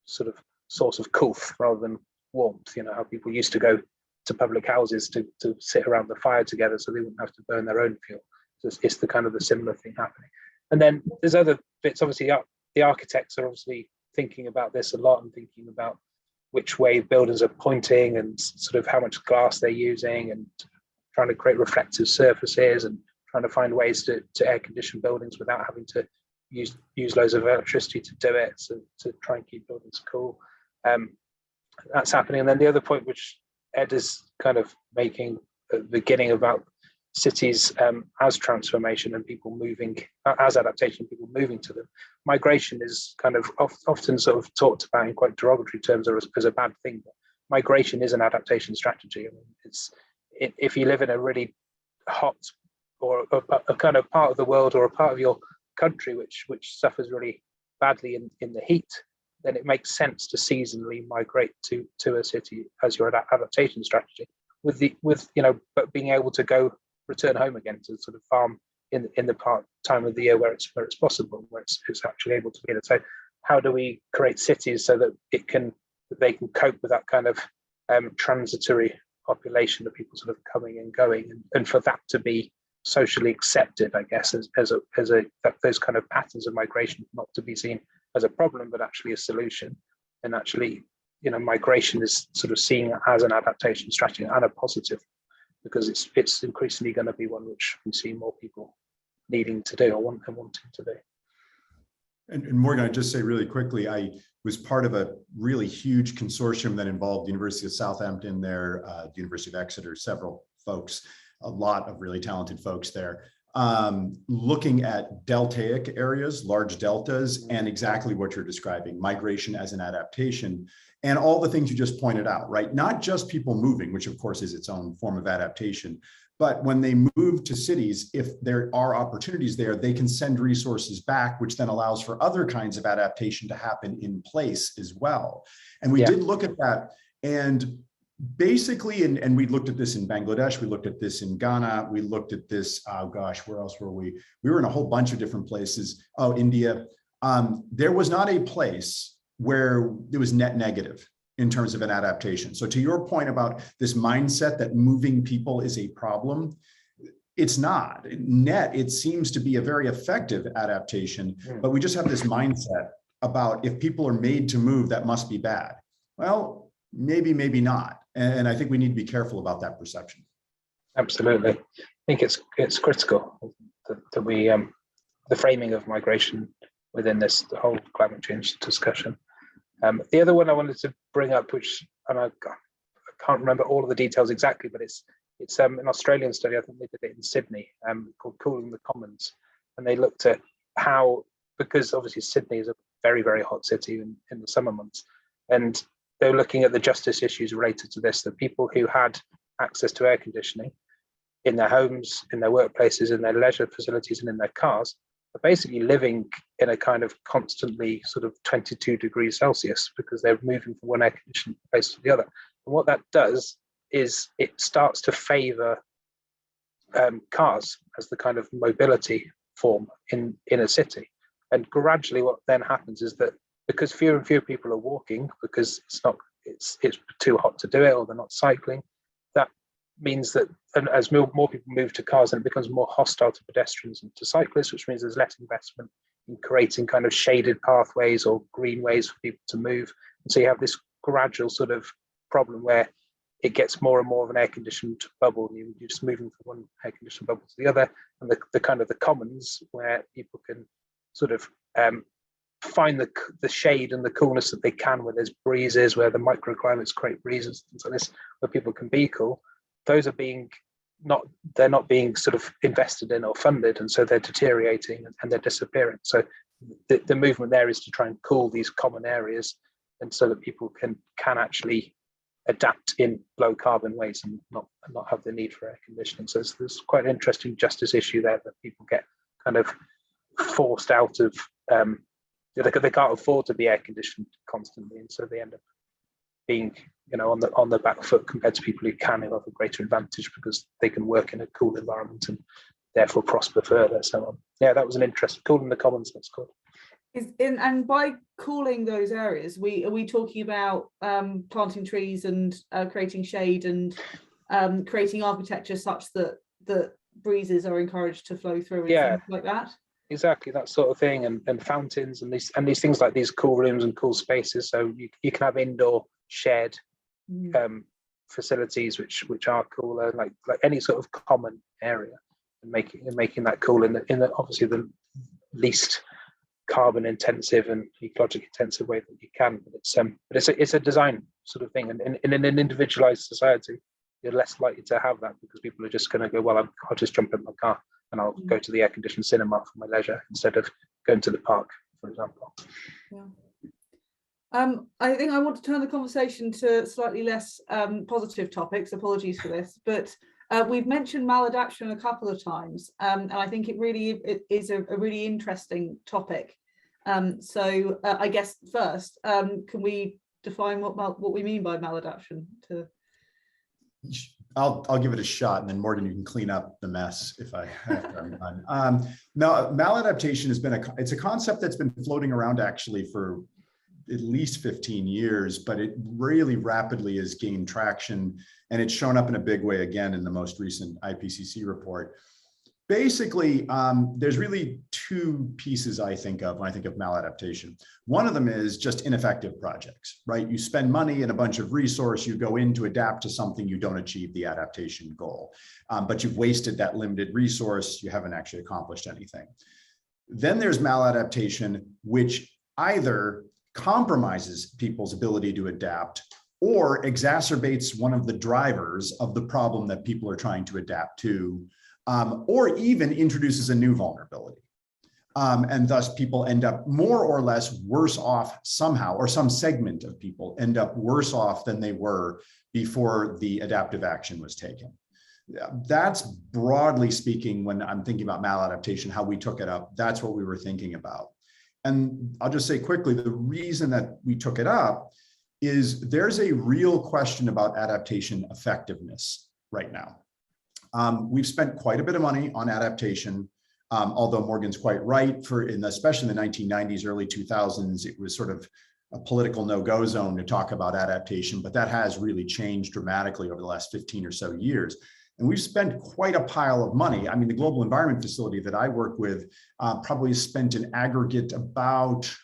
sort of source of coolth rather than warmth. You know how people used to go to public houses to sit around the fire together so they wouldn't have to burn their own fuel. So it's the kind of the similar thing happening. And then there's other bits, obviously the architects are obviously thinking about this a lot and thinking about which way buildings are pointing and sort of how much glass they're using and trying to create reflective surfaces and trying to find ways to air condition buildings without having to use loads of electricity to do it, so to try and keep buildings cool. That's happening. And then the other point which Ed is kind of making at the beginning about cities as transformation and people moving, as adaptation, people moving to them. Migration is kind of often sort of talked about in quite derogatory terms or as a bad thing. But migration is an adaptation strategy. I mean, if you live in a really hot or a kind of part of the world or a part of your country which suffers really badly in the heat, then it makes sense to seasonally migrate to a city as your adaptation strategy. With but being able to return home again to sort of farm in the time of the year where it's possible, where it's actually able to be there. So how do we create cities so that they can cope with that kind of transitory population of people sort of coming and going, and for that to be socially accepted, I guess, as those kind of patterns of migration not to be seen as a problem but actually a solution. And actually, migration is sort of seen as an adaptation strategy and a positive, because it's increasingly going to be one which we see more people needing to do or wanting to do. And Morgan, I'd just say really quickly, I was part of a really huge consortium that involved the University of Southampton there, the University of Exeter, several folks, a lot of really talented folks there, looking at deltaic areas, large deltas, and exactly what you're describing, migration as an adaptation, and all the things you just pointed out, right? Not just people moving, which of course is its own form of adaptation, but when they move to cities, if there are opportunities there, they can send resources back, which then allows for other kinds of adaptation to happen in place as well. And we did look at that, and basically, and we looked at this in Bangladesh, we looked at this in Ghana, we looked at this, oh gosh, where else were we? We were in a whole bunch of different places. Oh, India. There was not a place where it was net negative in terms of an adaptation. So to your point about this mindset that moving people is a problem, it's not. Net, it seems to be a very effective adaptation, but we just have this mindset about if people are made to move, that must be bad. Well, maybe not. And I think we need to be careful about that perception. Absolutely. I think it's critical that we, the framing of migration within the whole climate change discussion. The other one I wanted to bring up, which, and I can't remember all of the details exactly, but it's an Australian study, I think they did it in Sydney, called Cooling the Commons. And they looked at how, because obviously Sydney is a very, very hot city in the summer months, and they were looking at the justice issues related to this, the people who had access to air conditioning in their homes, in their workplaces, in their leisure facilities, and in their cars, are basically living in a kind of constantly sort of 22 degrees Celsius because they're moving from one air conditioned place to the other. And what that does is it starts to favor cars as the kind of mobility form in a city. And gradually what then happens is that because fewer and fewer people are walking because it's too hot to do it, or they're not cycling, that means that, and as more people move to cars, and it becomes more hostile to pedestrians and to cyclists, which means there's less investment in creating kind of shaded pathways or green ways for people to move. And so you have this gradual sort of problem where it gets more and more of an air-conditioned bubble. You're just moving from one air-conditioned bubble to the other, and the kind of the commons where people can sort of find the shade and the coolness that they can, where there's breezes, where the microclimates create breezes, things like this, where people can be cool. Those are they're not being sort of invested in or funded, and so they're deteriorating and they're disappearing. So the movement there is to try and cool these common areas, and so that people can actually adapt in low carbon ways and not have the need for air conditioning. So there's quite an interesting justice issue there, that people get kind of forced out of they can't afford to be air conditioned constantly, and so they end up being on the back foot compared to people who can have a greater advantage because they can work in a cool environment and therefore prosper further. So yeah, that was an interest. Cooling the Commons, that's called. And by cooling those areas, are we talking about planting trees and creating shade and creating architecture such that breezes are encouraged to flow through and things like that? exactly that sort of thing, and fountains and these things like these cool rooms and cool spaces. So you can have indoor shared facilities which are cooler, like any sort of common area, and making that cool in the obviously the least carbon intensive and ecologically intensive way that you can. But it's a design sort of thing, and in an individualized society, you're less likely to have that because people are just going to go, well, I'll just jump in my car and I'll go to the air-conditioned cinema for my leisure instead of going to the park, for example. Yeah. I think I want to turn the conversation to slightly less positive topics. Apologies for this, but we've mentioned maladaptation a couple of times, and I think it is a really interesting topic. So I guess first, can we define what we mean by maladaptation? I'll give it a shot, and then Morgan, you can clean up the mess if I have. Now, maladaptation has been it's a concept that's been floating around actually for at least 15 years, but it really rapidly has gained traction, and it's shown up in a big way again in the most recent IPCC report. Basically, there's really two pieces I think of when I think of maladaptation. One of them is just ineffective projects, right? You spend money and a bunch of resource, you go in to adapt to something, you don't achieve the adaptation goal, but you've wasted that limited resource, you haven't actually accomplished anything. Then there's maladaptation, which either compromises people's ability to adapt or exacerbates one of the drivers of the problem that people are trying to adapt to, or even introduces a new vulnerability. And thus people end up more or less worse off somehow, or some segment of people end up worse off than they were before the adaptive action was taken. That's broadly speaking, when I'm thinking about maladaptation, how we took it up, that's what we were thinking about. And I'll just say quickly, the reason that we took it up is there's a real question about adaptation effectiveness right now. We've spent quite a bit of money on adaptation, although Morgan's quite right, especially in the 1990s, early 2000s, it was sort of a political no-go zone to talk about adaptation, but that has really changed dramatically over the last 15 or so years. And we've spent quite a pile of money. I mean, the Global Environment Facility that I work with probably spent an aggregate about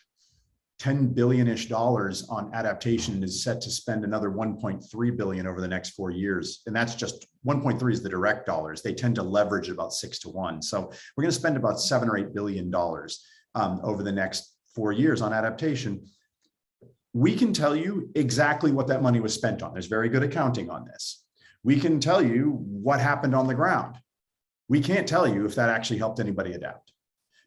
$10 billion-ish on adaptation, and is set to spend another 1.3 billion over the next 4 years. And that's just 1.3 is the direct dollars. They tend to leverage about 6 to 1. So we're going to spend about $7 or $8 billion over the next 4 years on adaptation. We can tell you exactly what that money was spent on. There's very good accounting on this. We can tell you what happened on the ground. We can't tell you if that actually helped anybody adapt,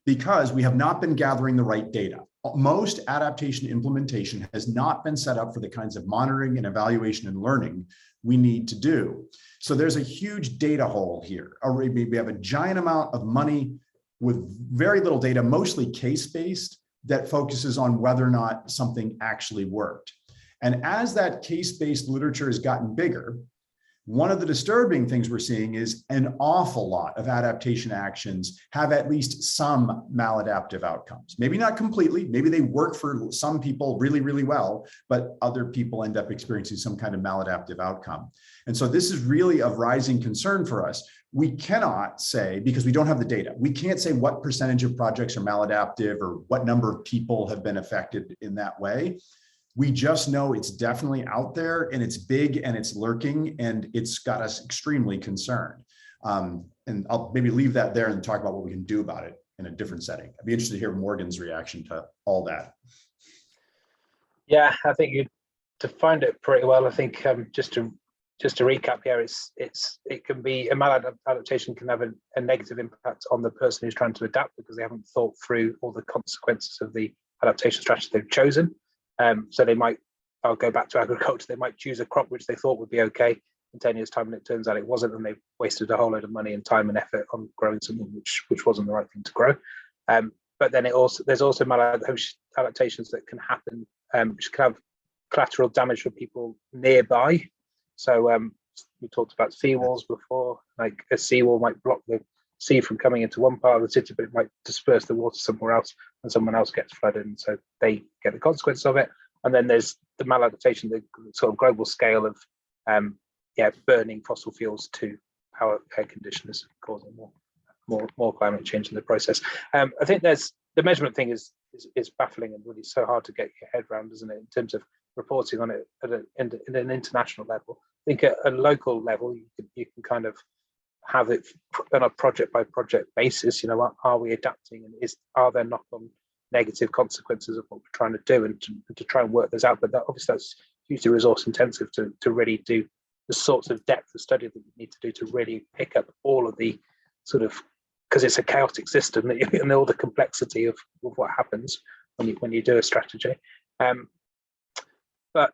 because we have not been gathering the right data. Most adaptation implementation has not been set up for the kinds of monitoring and evaluation and learning we need to do. So there's a huge data hole here. We have a giant amount of money with very little data, mostly case-based, that focuses on whether or not something actually worked. And as that case-based literature has gotten bigger, one of the disturbing things we're seeing is an awful lot of adaptation actions have at least some maladaptive outcomes. Maybe not completely, maybe they work for some people really, really well, but other people end up experiencing some kind of maladaptive outcome. And so this is really of rising concern for us. We cannot say, because we don't have the data, we can't say what percentage of projects are maladaptive or what number of people have been affected in that way. We just know it's definitely out there, and it's big, and it's lurking, and it's got us extremely concerned. And I'll maybe leave that there and talk about what we can do about it in a different setting. I'd be interested to hear Morgan's reaction to all that. Yeah, I think you defined it pretty well. I think just to recap here, it can be a maladaptation can have a negative impact on the person who's trying to adapt because they haven't thought through all the consequences of the adaptation strategy they've chosen. So they might, I'll go back to agriculture, they might choose a crop which they thought would be okay in 10 years' time, and it turns out it wasn't, and they've wasted a whole load of money and time and effort on growing something which wasn't the right thing to grow. But then there's also maladaptations that can happen, which can have collateral damage for people nearby. So we talked about seawalls before, like a seawall might block the sea from coming into one part of the city, but it might disperse the water somewhere else, and someone else gets flooded, and so they get the consequences of it. And then there's the maladaptation, the sort of global scale of burning fossil fuels to power air conditioners, causing more more climate change in the process. I think there's the measurement thing is baffling and really so hard to get your head around, isn't it, in terms of reporting on it in an international level. I think at a local level, you can kind of have it on a project by project basis. You know, are we adapting, and are there knock-on negative consequences of what we're trying to do, and to try and work this out. But obviously that's hugely resource intensive to really do the sorts of depth of study that you need to do to really pick up all of the sort of, because it's a chaotic system, that you know all the complexity of what happens when you do a strategy. But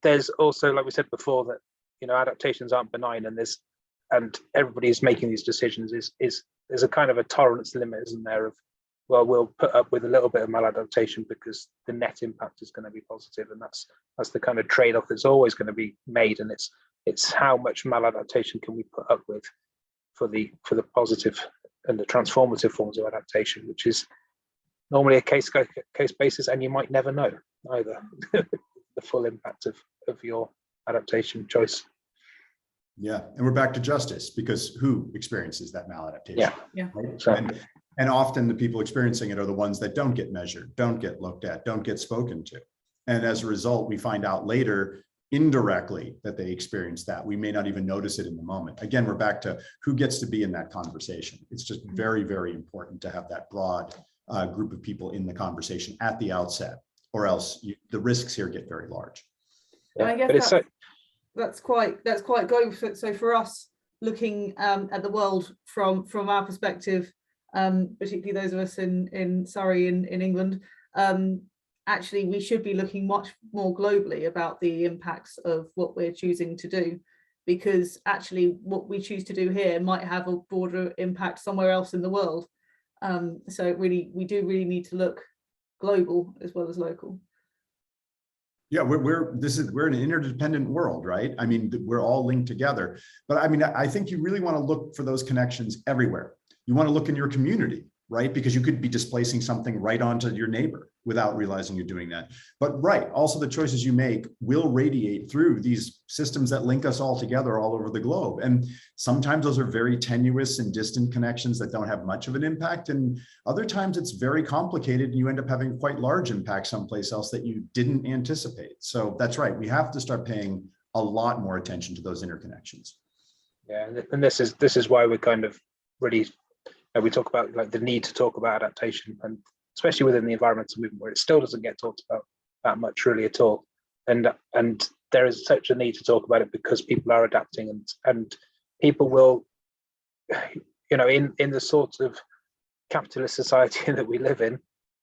there's also, like we said before, that you know adaptations aren't benign, and everybody's making these decisions there's a kind of a tolerance limit, isn't there, of, well, we'll put up with a little bit of maladaptation because the net impact is going to be positive, and that's the kind of trade-off that's always going to be made, and it's how much maladaptation can we put up with for the positive and the transformative forms of adaptation, which is normally a case basis, and you might never know either the full impact of your adaptation choice. Yeah, and we're back to justice, because who experiences that maladaptation? Yeah. Right? Exactly. And often the people experiencing it are the ones that don't get measured, don't get looked at, don't get spoken to. And as a result, we find out later indirectly that they experienced that. We may not even notice it in the moment. Again, we're back to who gets to be in that conversation. It's just very, very important to have that broad group of people in the conversation at the outset, or else the risks here get very large. Yeah, I guess that's quite global. So for us, looking at the world from our perspective, particularly those of us in Surrey in England, actually we should be looking much more globally about the impacts of what we're choosing to do, because actually what we choose to do here might have a broader impact somewhere else in the world. So we do really need to look global as well as local. Yeah, we're in an interdependent world, right? I mean, we're all linked together. But I mean, I think you really want to look for those connections everywhere. You want to look in your community, right? Because you could be displacing something right onto your neighbor without realizing you're doing that. But right, also the choices you make will radiate through these systems that link us all together all over the globe. And sometimes those are very tenuous and distant connections that don't have much of an impact. And other times it's very complicated and you end up having quite large impact someplace else that you didn't anticipate. So that's right. We have to start paying a lot more attention to those interconnections. Yeah, and this is why we're kind of really, we talk about like the need to talk about adaptation, and especially within the environmental movement where it still doesn't get talked about that much really at all. And there is such a need to talk about it because people are adapting, and people will, you know, in the sort of capitalist society that we live in,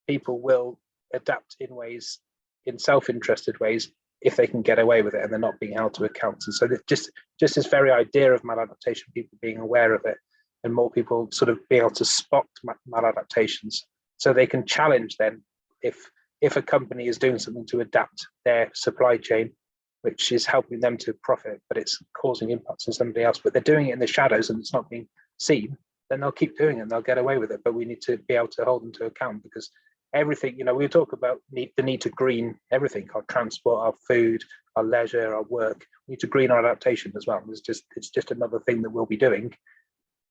people will adapt in ways, in self-interested ways, if they can get away with it and they're not being held to account. And so just this very idea of maladaptation, people being aware of it, and more people sort of being able to spot maladaptations, so they can challenge then if a company is doing something to adapt their supply chain, which is helping them to profit, but it's causing impacts on somebody else, but they're doing it in the shadows and it's not being seen, then they'll keep doing it and they'll get away with it. But we need to be able to hold them to account, because everything, you know, we talk about the need to green everything, our transport, our food, our leisure, our work. We need to green our adaptation as well. It's just another thing that we'll be doing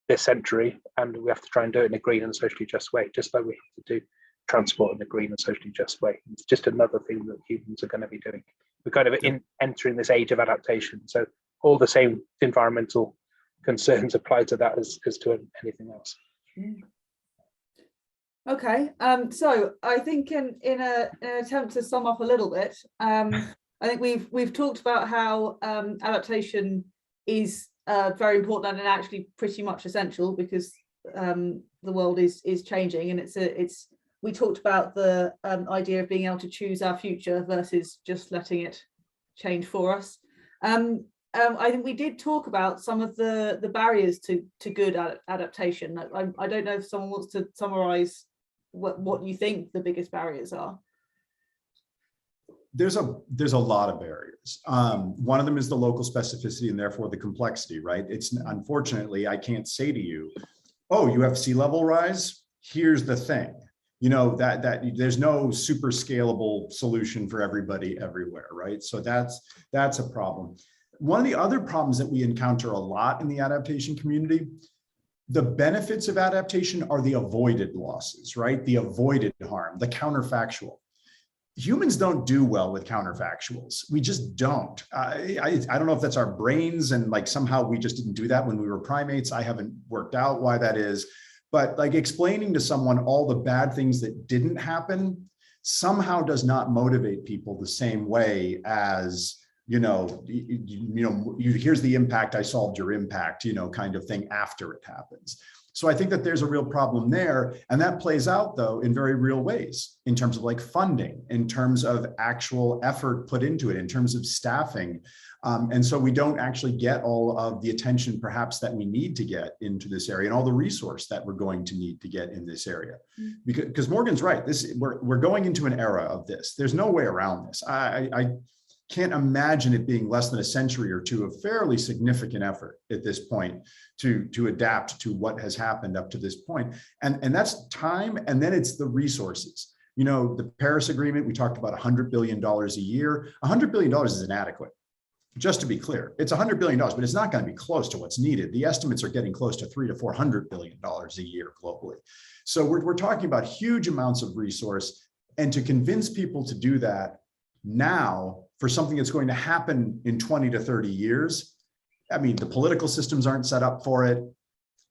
this century, and we have to try and do it in a green and socially just way, just like we have to do transport in a green and socially just way. It's just another thing that humans are going to be doing. We're kind of entering this age of adaptation, so all the same environmental concerns apply to that as to anything else. Okay, so I think in an attempt to sum up a little bit, I think we've talked about how adaptation is very important and actually pretty much essential, because the world is changing, and we talked about the idea of being able to choose our future versus just letting it change for us. I think we did talk about some of the barriers to good adaptation. I don't know if someone wants to summarize what you think the biggest barriers are. There's a lot of barriers. One of them is the local specificity and therefore the complexity, right? It's unfortunately, I can't say to you, oh, you have sea level rise, here's the thing. You know, that there's no super scalable solution for everybody everywhere, right? So that's a problem. One of the other problems that we encounter a lot in the adaptation community, the benefits of adaptation are the avoided losses, right? The avoided harm, the counterfactual. Humans don't do well with counterfactuals. We just don't. I don't know if that's our brains and like somehow we just didn't do that when we were primates. I haven't worked out why that is. But like explaining to someone all the bad things that didn't happen somehow does not motivate people the same way as, here's the impact, I solved your impact, kind of thing after it happens. So I think that there's a real problem there. And that plays out, though, in very real ways in terms of like funding, in terms of actual effort put into it, in terms of staffing. And so we don't actually get all of the attention perhaps that we need to get into this area and all the resource that we're going to need to get in this area. Because Morgan's right, we're going into an era of this. There's no way around this. I can't imagine it being less than a century or two of fairly significant effort at this point to adapt to what has happened up to this point. And that's time, and then it's the resources. The Paris Agreement, we talked about $100 billion a year. $100 billion is inadequate. Just to be clear, it's $100 billion, but it's not going to be close to what's needed. The estimates are getting close to $300 to $400 billion a year globally. So we're talking about huge amounts of resource, and to convince people to do that now for something that's going to happen in 20 to 30 years, I mean, the political systems aren't set up for it.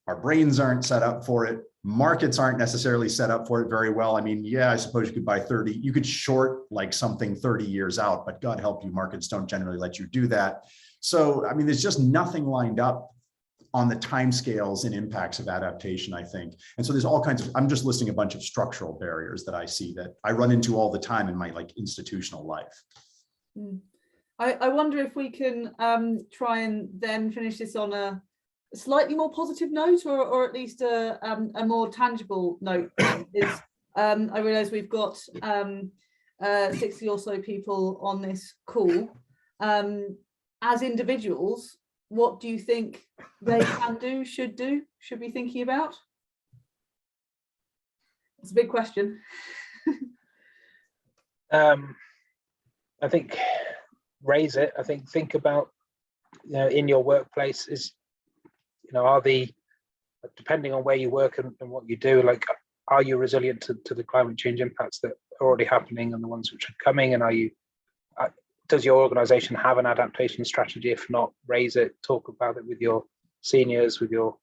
Our brains aren't set up for it. Markets aren't necessarily set up for it very well. I mean, yeah, I suppose you could buy 30, you could short like something 30 years out, but God help you, markets don't generally let you do that. So, I mean, there's just nothing lined up on the timescales and impacts of adaptation, I think. And so there's all kinds of, I'm just listing a bunch of structural barriers that I see that I run into all the time in my like institutional life. I wonder if we can try and then finish this on a slightly more positive note, or at least a more tangible note. I realise we've got 60 or so people on this call. As individuals, what do you think they can do, should be thinking about? It's a big question. I think raise it. I think about, in your workplace is, are depending on where you work and what you do, like, are you resilient to the climate change impacts that are already happening and the ones which are coming? And does your organization have an adaptation strategy? If not, raise it, talk about it with your seniors, with your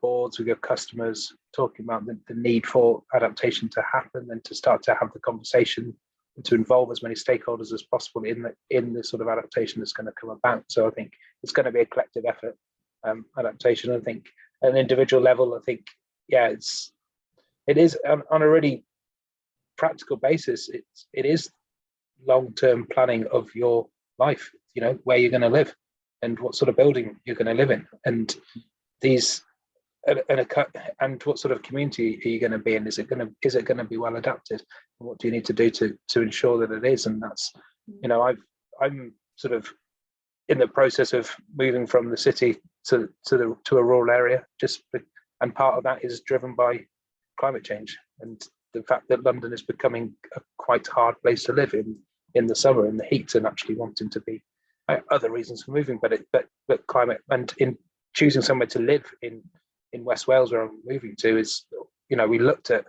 boards, with your customers, talking about the need for adaptation to happen, and to start to have the conversation and to involve as many stakeholders as possible in the sort of adaptation that's going to come about. So I think it's going to be a collective effort, adaptation. I think at an individual level, I think, yeah, it is on a really practical basis. It is long-term planning of your life, where you're going to live and what sort of building you're going to live in, and and what sort of community are you going to be in? Is it going to be well adapted? And what do you need to do to ensure that it is? And that's, I'm sort of in the process of moving from the city to a rural area, and part of that is driven by climate change and the fact that London is becoming a quite hard place to live in the summer, in the heat, and actually wanting to be other reasons for moving, but climate, and in choosing somewhere to live in West Wales, where I'm moving to, is, we looked at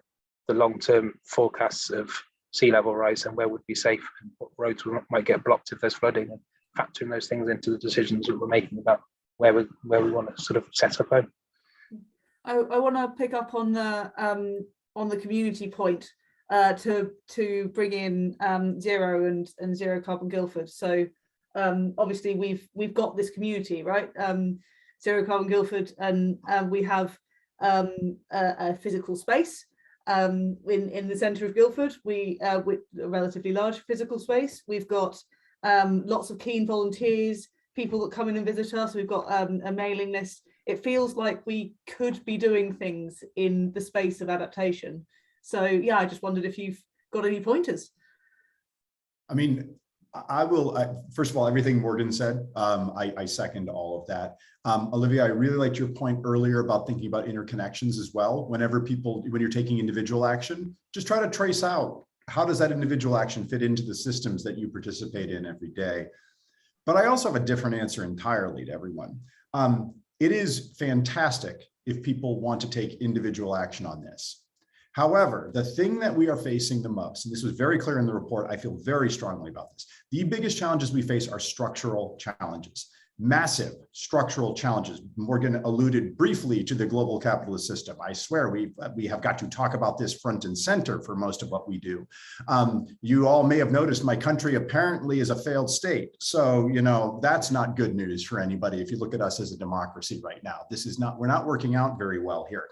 the long-term forecasts of sea level rise and where would be safe and what roads might get blocked if there's flooding, and factoring those things into the decisions that we're making about where we want to sort of set up home. I want to pick up on the community point to bring in Zero and Zero Carbon Guildford. So obviously we've got this community, right? Zero Carbon Guildford, and we have a physical space in the centre of Guildford. With a relatively large physical space. We've got lots of keen volunteers, people that come in and visit us. We've got a mailing list. It feels like we could be doing things in the space of adaptation. So yeah, I just wondered if you've got any pointers. I mean, I will, first of all, everything Morgan said, I second all of that. Olivia, I really liked your point earlier about thinking about interconnections as well. When you're taking individual action, just try to trace out, how does that individual action fit into the systems that you participate in every day? But I also have a different answer entirely to everyone. It is fantastic if people want to take individual action on this. However, the thing that we are facing the most, and this was very clear in the report, I feel very strongly about this. The biggest challenges we face are structural challenges, massive structural challenges. Morgan alluded briefly to the global capitalist system. I swear we have got to talk about this front and center for most of what we do. You all may have noticed my country apparently is a failed state. So, you know, that's not good news for anybody if you look at us as a democracy right now. This is not, we're not working out very well here.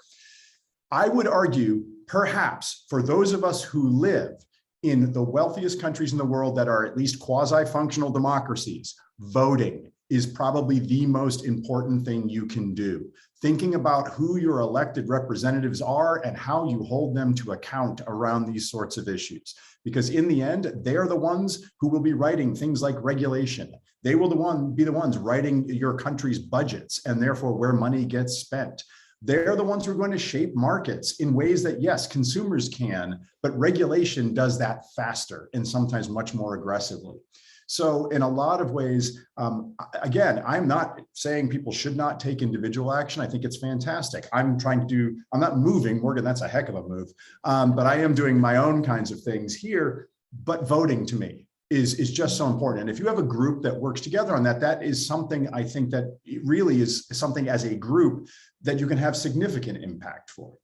I would argue, perhaps, for those of us who live in the wealthiest countries in the world that are at least quasi-functional democracies, voting is probably the most important thing you can do. Thinking about who your elected representatives are and how you hold them to account around these sorts of issues. Because in the end, they're the ones who will be writing things like regulation. They will be the ones writing your country's budgets and therefore where money gets spent. They're the ones who are going to shape markets in ways that, yes, consumers can, but regulation does that faster and sometimes much more aggressively. So in a lot of ways, again, I'm not saying people should not take individual action. I think it's fantastic. I'm not moving, Morgan, that's a heck of a move, but I am doing my own kinds of things here. But voting to me is just so important. And if you have a group that works together on that, that is something I think that really is something as a group that you can have significant impact for.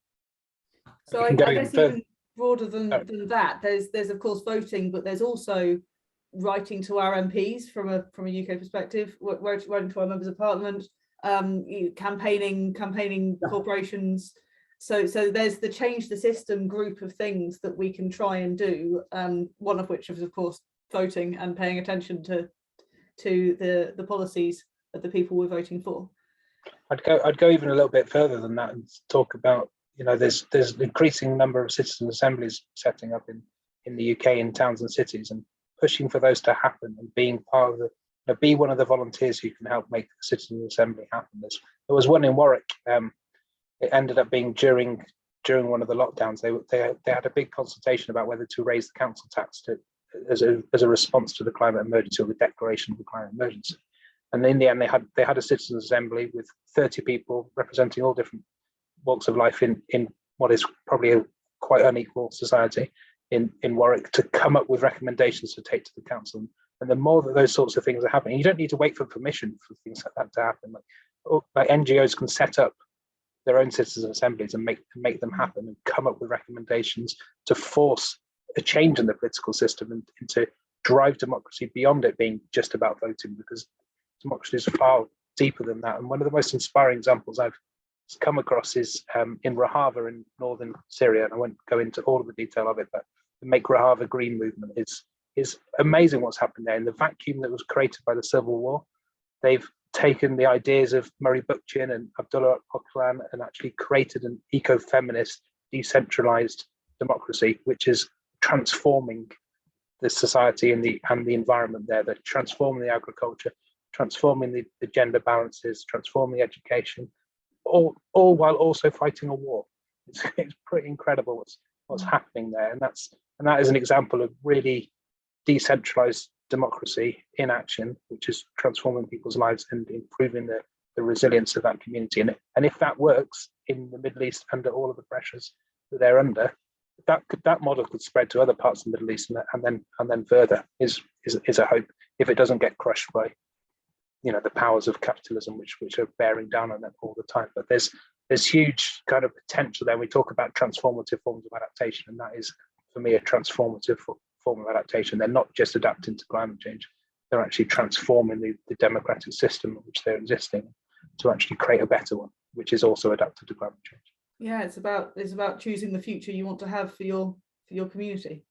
So I guess even broader than that, there's of course voting, but there's also writing to our MPs from a UK perspective, writing to our members of parliament, campaigning corporations. So there's the change the system group of things that we can try and do. One of which is of course voting and paying attention to the policies of the people we're voting for. I'd go even a little bit further than that and talk about, you know, there's an increasing number of citizen assemblies setting up in the UK in towns and cities, and pushing for those to happen and being part of the, be one of the volunteers who can help make the citizen assembly happen. There was one in Warwick. It ended up being during one of the lockdowns. They had a big consultation about whether to raise the council tax as a response to the climate emergency, or the declaration of the climate emergency. And in the end, they had a citizens assembly with 30 people representing all different walks of life in what is probably a quite unequal society in Warwick, to come up with recommendations to take to the council. And the more that those sorts of things are happening, you don't need to wait for permission for things like that to happen. Like NGOs can set up their own citizen assemblies and make them happen, and come up with recommendations to force a change in the political system and to drive democracy beyond it being just about voting, because democracy is far deeper than that. And one of the most inspiring examples I've come across is in Rojava in northern Syria, and I won't go into all of the detail of it, but the Make Rojava Green movement is amazing what's happened there. In the vacuum that was created by the civil war, they've taken the ideas of Murray Bookchin and Abdullah Öcalan and actually created an eco-feminist, decentralized democracy, which is transforming the society and the environment there. They're transforming the agriculture, transforming the gender balances, transforming education, all while also fighting a war. It's pretty incredible what's happening there, and that is an example of really decentralized democracy in action, which is transforming people's lives and improving the resilience of that community. And if that works in the Middle East under all of the pressures that they're under, that model could spread to other parts of the Middle East, and then further is a hope, if it doesn't get crushed by, you know, the powers of capitalism, which are bearing down on them all the time. But there's huge kind of potential there. We talk about transformative forms of adaptation, and that is, for me, a transformative form of adaptation. They're not just adapting to climate change; they're actually transforming the democratic system in which they're existing to actually create a better one, which is also adapted to climate change. Yeah, it's about choosing the future you want to have for your community.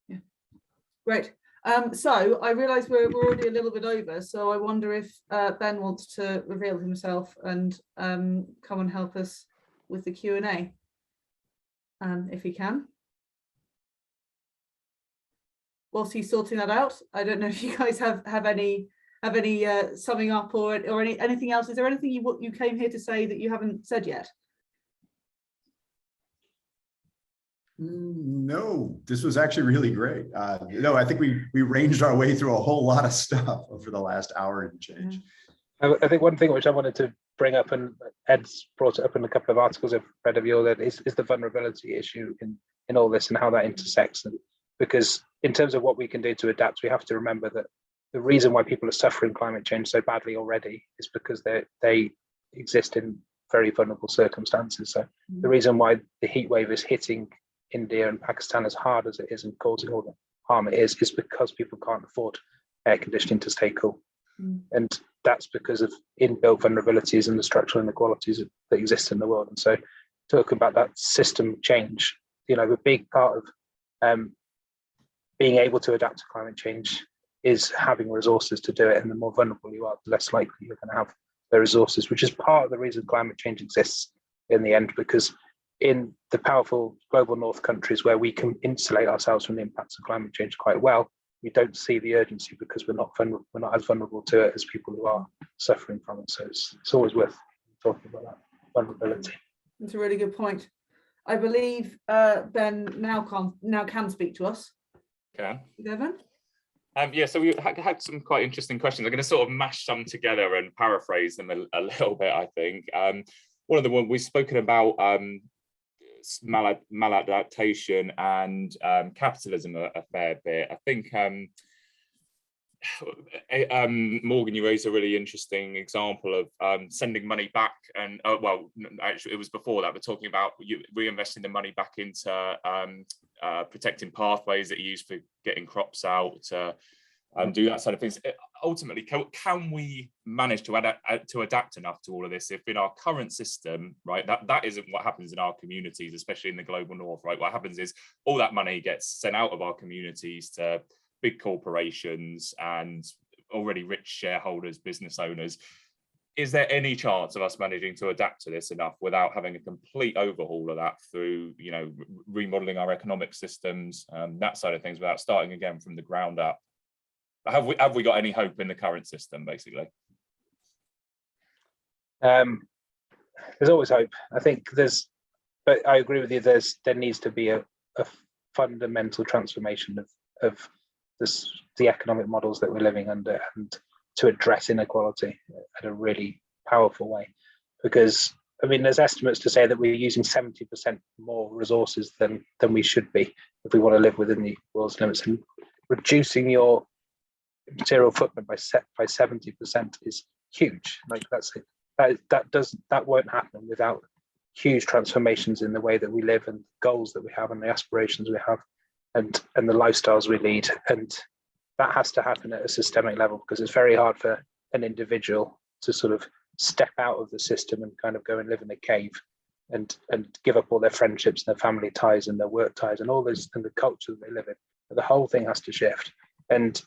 Yeah, great. So I realise we're already a little bit over, so I wonder if Ben wants to reveal himself and come and help us with the Q&A, if he can. Whilst he's sorting that out, I don't know if you guys have any summing up or anything else. Is there anything you came here to say that you haven't said yet? No, this was actually really great. No, I think we ranged our way through a whole lot of stuff over the last hour and change. I think one thing which I wanted to bring up, and Ed's brought it up in a couple of articles I've read of yours, is the vulnerability issue in all this and how that intersects. And because in terms of what we can do to adapt, we have to remember that the reason why people are suffering climate change so badly already is because they exist in very vulnerable circumstances. So the reason why the heat wave is hitting India and Pakistan as hard as it is and causing all the harm it is because people can't afford air conditioning to stay cool. And that's because of inbuilt vulnerabilities and the structural inequalities that exist in the world. And so talking about that system change, a big part of being able to adapt to climate change is having resources to do it. And the more vulnerable you are, the less likely you're going to have the resources, which is part of the reason climate change exists in the end, because in the powerful global north countries where we can insulate ourselves from the impacts of climate change quite well, we don't see the urgency because we're not as vulnerable to it as people who are suffering from it. So it's always worth talking about that vulnerability. That's a really good point. I believe Ben now can speak to us. Okay. Ben? Yeah, so we had some quite interesting questions. I'm going to sort of mash some together and paraphrase them a little bit, I think. One of the ones we've spoken about maladaptation and capitalism a fair bit. I think Morgan, you raised a really interesting example of sending money back, and well, actually it was before that, but talking about reinvesting the money back into protecting pathways that are used for getting crops out, do that side of things. Ultimately, can we manage to adapt enough to all of this if in our current system, right, that isn't what happens in our communities, especially in the global north, right? What happens is all that money gets sent out of our communities to big corporations and already rich shareholders, business owners. Is there any chance of us managing to adapt to this enough without having a complete overhaul of that through, remodeling our economic systems, that side of things, without starting again from the ground up? Have we got any hope in the current system, basically? There's always hope. I think but I agree with you. There needs to be a fundamental transformation of the economic models that we're living under, and to address inequality in a really powerful way. Because there's estimates to say that we're using 70% more resources than we should be if we want to live within the world's limits, and reducing your material footprint by 70% is huge. Like that won't happen without huge transformations in the way that we live and goals that we have and the aspirations we have and the lifestyles we lead. And that has to happen at a systemic level, because it's very hard for an individual to sort of step out of the system and kind of go and live in a cave and give up all their friendships and their family ties and their work ties and all this and the culture that they live in. But the whole thing has to shift. And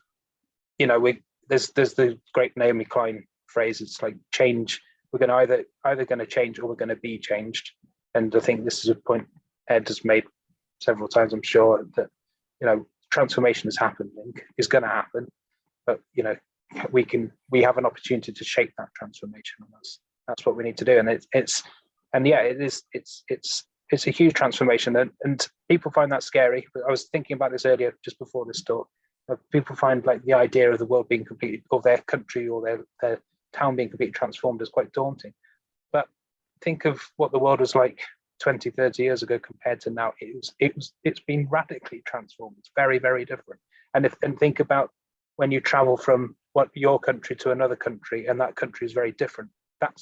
there's the great Naomi Klein phrase. It's like change. We're going to either going to change or we're going to be changed. And I think this is a point Ed has made several times, I'm sure, that transformation is happening, is going to happen, but we have an opportunity to shape that transformation, and that's what we need to do. And it's a huge transformation, and people find that scary. But I was thinking about this earlier, just before this talk. People find like the idea of the world being completely, or their country or their town being completely transformed is quite daunting. But think of what the world was like 20, 30 years ago compared to now. It's been radically transformed. It's very, very different. And think about when you travel from your country to another country, and that country is very different.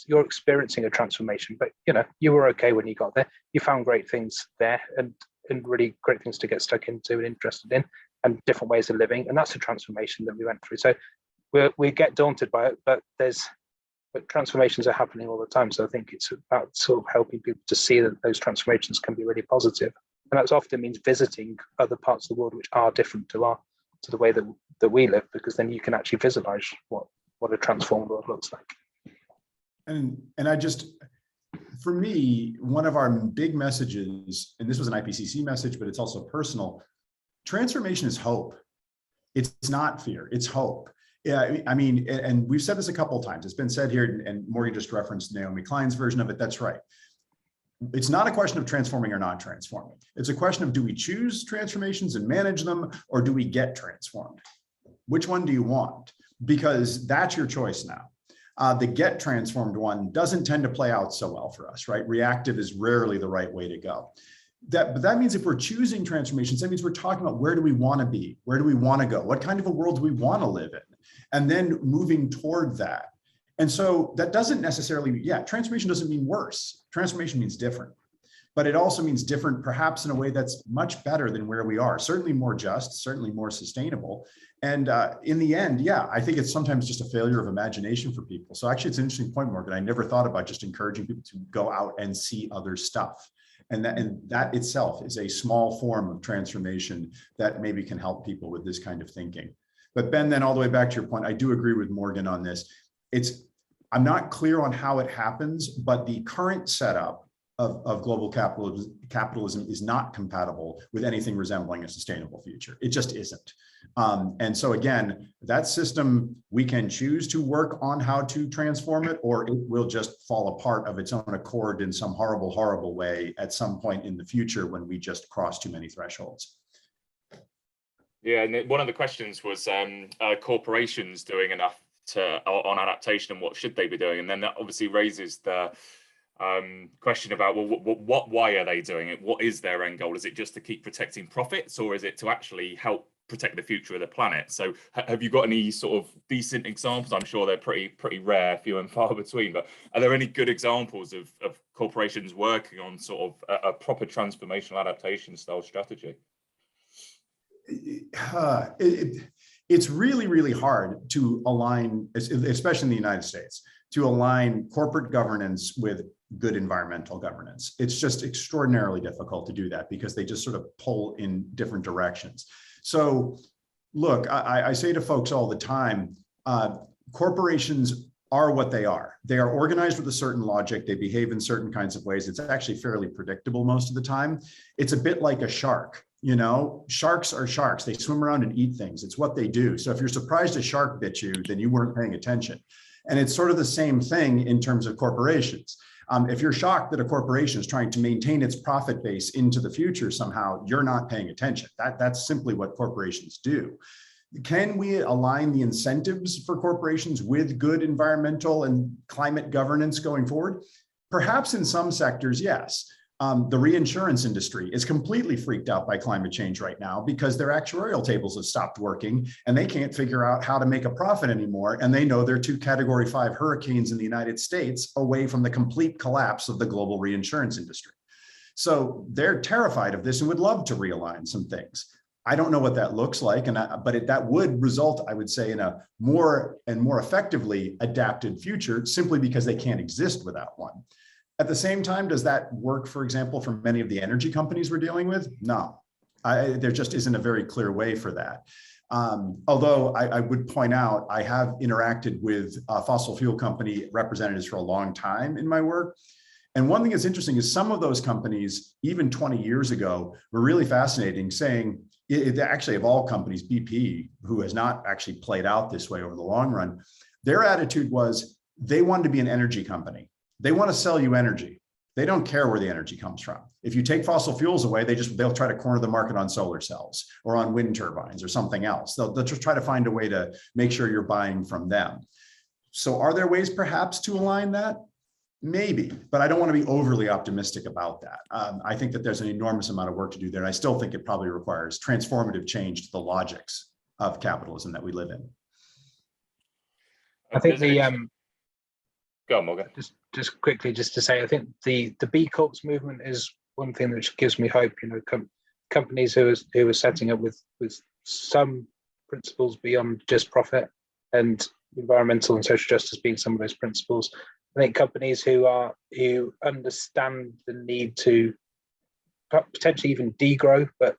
You're experiencing a transformation. But you were okay when you got there. You found great things there, and really great things to get stuck into and interested in, and different ways of living. And that's a transformation that we went through. So we get daunted by it, but transformations are happening all the time. So I think it's about sort of helping people to see that those transformations can be really positive. And that often means visiting other parts of the world which are different to the way that we live, because then you can actually visualize what a transformed world looks like. And for me, one of our big messages, and this was an IPCC message, but it's also personal, transformation is hope. It's not fear, it's hope. Yeah, and we've said this a couple of times. It's been said here, and Morgan just referenced Naomi Klein's version of it. That's right. It's not a question of transforming or not transforming. It's a question of, do we choose transformations and manage them, or do we get transformed? Which one do you want? Because that's your choice now. The get transformed one doesn't tend to play out so well for us, right? Reactive is rarely the right way to go. But that means if we're choosing transformations, that means we're talking about where do we want to be? Where do we want to go? What kind of a world do we want to live in? And then moving toward that. And so that doesn't necessarily, transformation doesn't mean worse. Transformation means different. But it also means different, perhaps in a way that's much better than where we are, certainly more just, certainly more sustainable. And in the end, I think it's sometimes just a failure of imagination for people. So actually, it's an interesting point, Morgan. I never thought about just encouraging people to go out and see other stuff. And that itself is a small form of transformation that maybe can help people with this kind of thinking. But Ben, then all the way back to your point, I do agree with Morgan on this. I'm not clear on how it happens, but the current setup of global capitalism is not compatible with anything resembling a sustainable future. It just isn't. And so again, that system, we can choose to work on how to transform it, or it will just fall apart of its own accord in some horrible, horrible way at some point in the future when we just cross too many thresholds. Yeah, and one of the questions was, corporations doing enough on adaptation, and what should they be doing? And then that obviously raises the question about, well, why are they doing it? What is their end goal? Is it just to keep protecting profits, or is it to actually help protect the future of the planet? So have you got any sort of decent examples? I'm sure they're pretty rare, few and far between, but are there any good examples of corporations working on sort of a proper transformational adaptation style strategy? It's really, really hard to align, especially in the United States, to align corporate governance with good environmental governance. It's just extraordinarily difficult to do that because they just sort of pull in different directions. So look, I say to folks all the time, corporations are what they are. They are organized with a certain logic. They behave in certain kinds of ways. It's actually fairly predictable most of the time. It's a bit like a shark. You know, sharks are sharks. They swim around and eat things. It's what they do. So if you're surprised a shark bit you, then you weren't paying attention. And it's sort of the same thing in terms of corporations. If you're shocked that a corporation is trying to maintain its profit base into the future somehow, you're not paying attention. That's simply what corporations do. Can we align the incentives for corporations with good environmental and climate governance going forward? Perhaps in some sectors, yes. The reinsurance industry is completely freaked out by climate change right now because their actuarial tables have stopped working and they can't figure out how to make a profit anymore. And they know they're 2 Category 5 hurricanes in the United States away from the complete collapse of the global reinsurance industry. So they're terrified of this and would love to realign some things. I don't know what that looks like, but that would result, I would say, in a more effectively adapted future simply because they can't exist without one. At the same time, does that work, for example, for many of the energy companies we're dealing with? No, there just isn't a very clear way for that. Although I would point out, I have interacted with fossil fuel company representatives for a long time in my work. And one thing that's interesting is some of those companies, even 20 years ago, were really fascinating, saying, actually of all companies, BP, who has not actually played out this way over the long run, their attitude was they wanted to be an energy company. They want to sell you energy. They don't care where the energy comes from. If you take fossil fuels away, they'll try to corner the market on solar cells or on wind turbines or something else. They'll just try to find a way to make sure you're buying from them. So are there ways perhaps to align that? Maybe, but I don't want to be overly optimistic about that. I think that there's an enormous amount of work to do there. And I still think it probably requires transformative change to the logics of capitalism that we live in. I think Go on, Morgan. Just quickly, just to say, I think the B Corps movement is one thing which gives me hope. You know, companies who are setting up with some principles beyond just profit, and environmental and social justice being some of those principles. I think companies who understand the need to potentially even degrow, but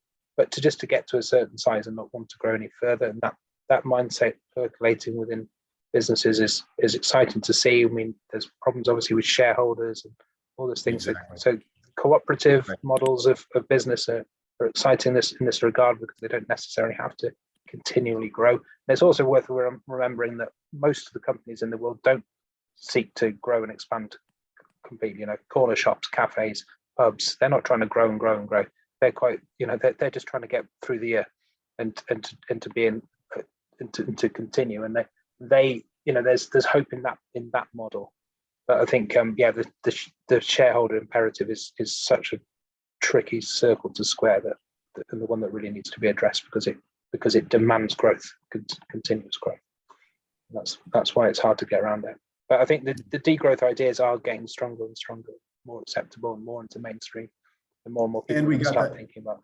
to get to a certain size and not want to grow any further, and that mindset percolating within businesses is exciting to see. I mean, there's problems obviously with shareholders and all those things. Exactly. So cooperative models of business are exciting in this regard because they don't necessarily have to continually grow. And it's also worth remembering that most of the companies in the world don't seek to grow and expand completely. You know, corner shops, cafes, pubs, they're not trying to grow and grow and grow. They're quite, you know, they're just trying to get through the year and to continue. And they there's hope in that model. But I think the shareholder imperative is such a tricky circle to square and the one that really needs to be addressed because it demands growth, continuous growth. That's why it's hard to get around it. But I think the degrowth ideas are getting stronger and stronger, more acceptable and more into mainstream, and more people start thinking about.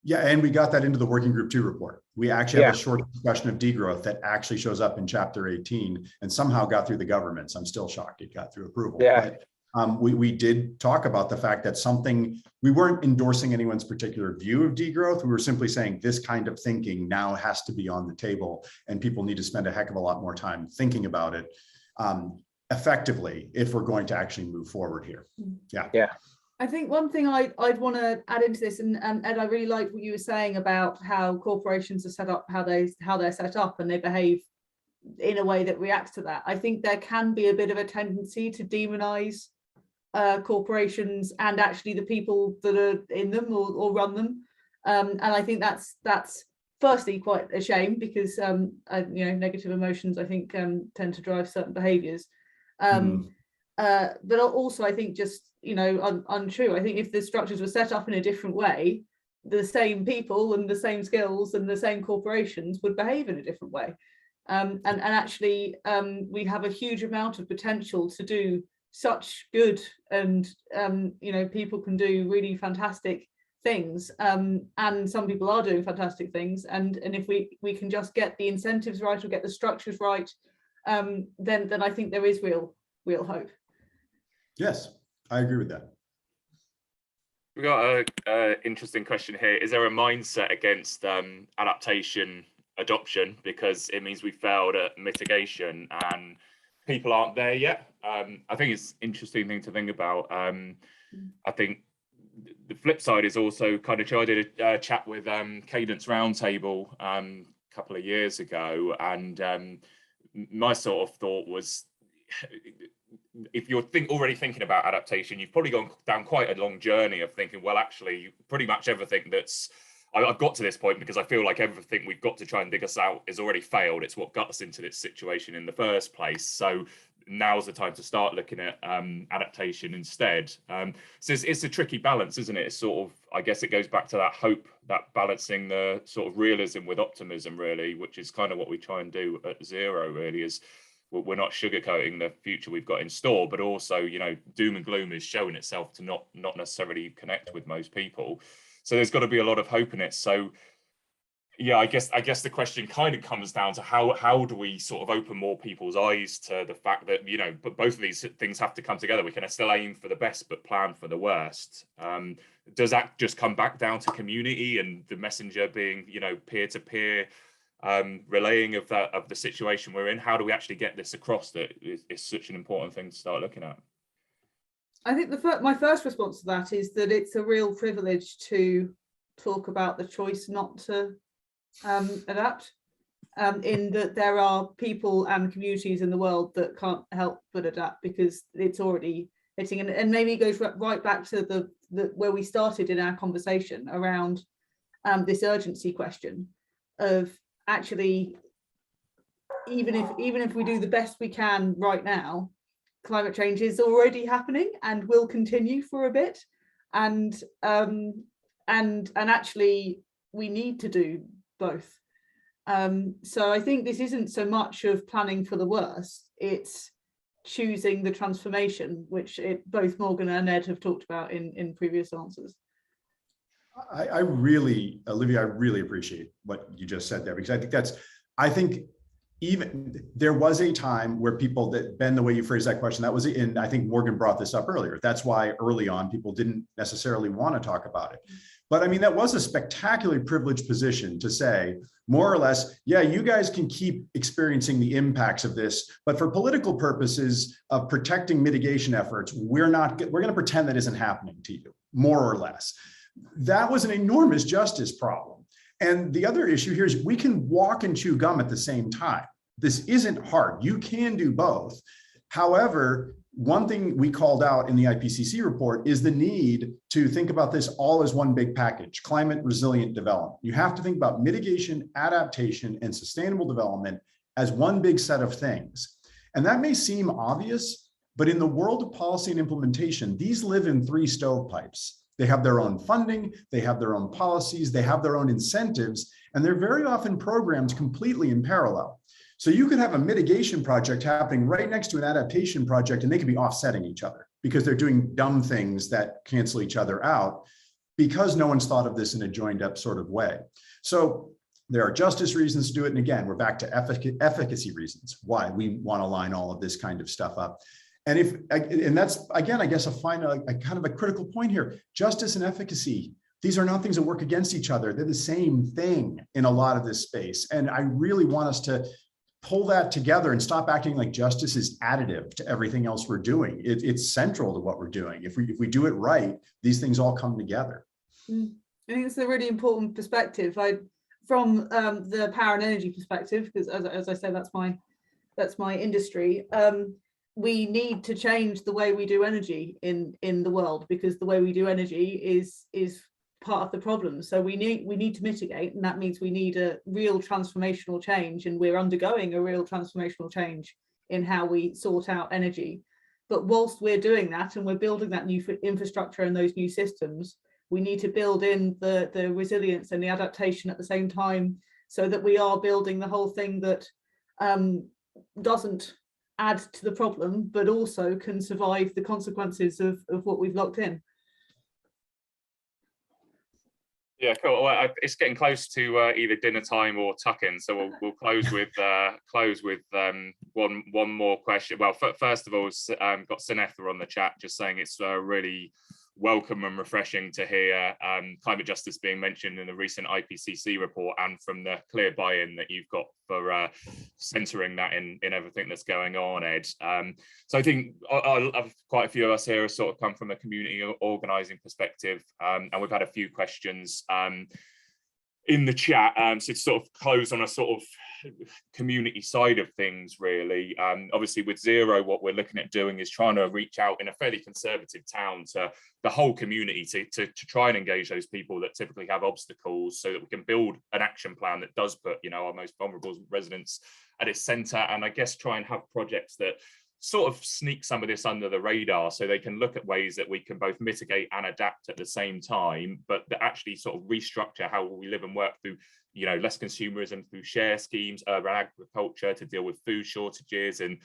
Yeah, and we got that into the working group 2 report. We actually have a short discussion of degrowth that actually shows up in chapter 18 and somehow got through the governments. I'm still shocked it got through approval. Yeah. But we did talk about the fact that we weren't endorsing anyone's particular view of degrowth. We were simply saying this kind of thinking now has to be on the table and people need to spend a heck of a lot more time thinking about it effectively if we're going to actually move forward here. Yeah. I think one thing I'd want to add into this, and Ed, I really liked what you were saying about how corporations are set up, how they're set up, and they behave in a way that reacts to that. I think there can be a bit of a tendency to demonize corporations and actually the people that are in them or run them, and I think that's firstly quite a shame because negative emotions I think tend to drive certain behaviours. But also I think just untrue. I think if the structures were set up in a different way, the same people and the same skills and the same corporations would behave in a different way. And actually we have a huge amount of potential to do such good, and people can do really fantastic things, and some people are doing fantastic things, and if we can just get the incentives right or get the structures right, then I think there is real hope. Yes, I agree with that. We've got an interesting question here. Is there a mindset against adaptation adoption because it means we failed at mitigation and people aren't there yet? I think it's an interesting thing to think about. I think the flip side is also kind of true. I did a chat with Cadence Roundtable a couple of years ago, and my sort of thought was, if you're already thinking about adaptation, you've probably gone down quite a long journey of thinking, well, actually, pretty much everything I've got to this point because I feel like everything we've got to try and dig us out is already failed. It's what got us into this situation in the first place. So now's the time to start looking at adaptation instead. So it's a tricky balance, isn't it? It's sort of, I guess it goes back to that hope, that balancing the sort of realism with optimism, really, which is kind of what we try and do at Zero, really, is we're not sugarcoating the future we've got in store, but also, doom and gloom is showing itself to not necessarily connect with most people. So there's got to be a lot of hope in it. So yeah, I guess the question kind of comes down to how do we sort of open more people's eyes to the fact that, but both of these things have to come together. We can still aim for the best, but plan for the worst. Does that just come back down to community and the messenger being, peer-to-peer relaying of the situation we're in? How do we actually get this across that it's such an important thing to start looking at? I think my first response to that is that it's a real privilege to talk about the choice not to adapt, in that there are people and communities in the world that can't help but adapt because it's already hitting, and maybe it goes right back to the where we started in our conversation around this urgency question of actually, even if we do the best we can right now, climate change is already happening and will continue for a bit, and actually we need to do both. So I think this isn't so much of planning for the worst, it's choosing the transformation, which both Morgan and Ed have talked about in previous answers. Olivia, I really appreciate what you just said there, because I think even there was a time where people, that Ben, the way you phrased that question, that was in, I think Morgan brought this up earlier. That's why early on people didn't necessarily want to talk about it. But I mean, that was a spectacularly privileged position to say, more or less, yeah, you guys can keep experiencing the impacts of this, but for political purposes of protecting mitigation efforts, we're going to pretend that isn't happening to you, more or less. That was an enormous justice problem. And the other issue here is we can walk and chew gum at the same time. This isn't hard. You can do both. However, one thing we called out in the IPCC report is the need to think about this all as one big package, climate resilient development. You have to think about mitigation, adaptation, and sustainable development as one big set of things. And that may seem obvious, but in the world of policy and implementation, these live in three stovepipes. They have their own funding, they have their own policies, they have their own incentives, and they're very often programmed completely in parallel. So you could have a mitigation project happening right next to an adaptation project, and they could be offsetting each other because they're doing dumb things that cancel each other out because no one's thought of this in a joined up sort of way. So there are justice reasons to do it. And again, we're back to efficacy reasons, why we want to line all of this kind of stuff up. And that's, again, I guess a kind of a critical point here. Justice and efficacy, these are not things that work against each other. They're the same thing in a lot of this space. And I really want us to pull that together and stop acting like justice is additive to everything else we're doing. It's central to what we're doing. If we do it right, these things all come together. I think it's a really important perspective. From the power and energy perspective, because as I said, that's my industry. We need to change the way we do energy in the world, because the way we do energy is part of the problem. So we need to mitigate, and that means we need a real transformational change, and we're undergoing a real transformational change in how we sort out energy. But whilst we're doing that and we're building that new infrastructure and those new systems, we need to build in the resilience and the adaptation at the same time, so that we are building the whole thing that doesn't add to the problem, but also can survive the consequences of what we've locked in. Yeah, cool. Well, it's getting close to either dinner time or tuck-in, so we'll close with one more question. Well, first of all, got Sinetha on the chat just saying it's really welcome and refreshing to hear climate justice being mentioned in the recent IPCC report, and from the clear buy-in that you've got for centering that in everything that's going on, Ed. So I think quite a few of us here have sort of come from a community organising perspective, and we've had a few questions in the chat. So to sort of close on a sort of community side of things, really. Obviously with Zero, what we're looking at doing is trying to reach out in a fairly conservative town to the whole community to try and engage those people that typically have obstacles, so that we can build an action plan that does put, our most vulnerable residents at its centre, and I guess try and have projects that sort of sneak some of this under the radar, so they can look at ways that we can both mitigate and adapt at the same time, but that actually sort of restructure how we live and work through, less consumerism, through share schemes, urban agriculture to deal with food shortages, and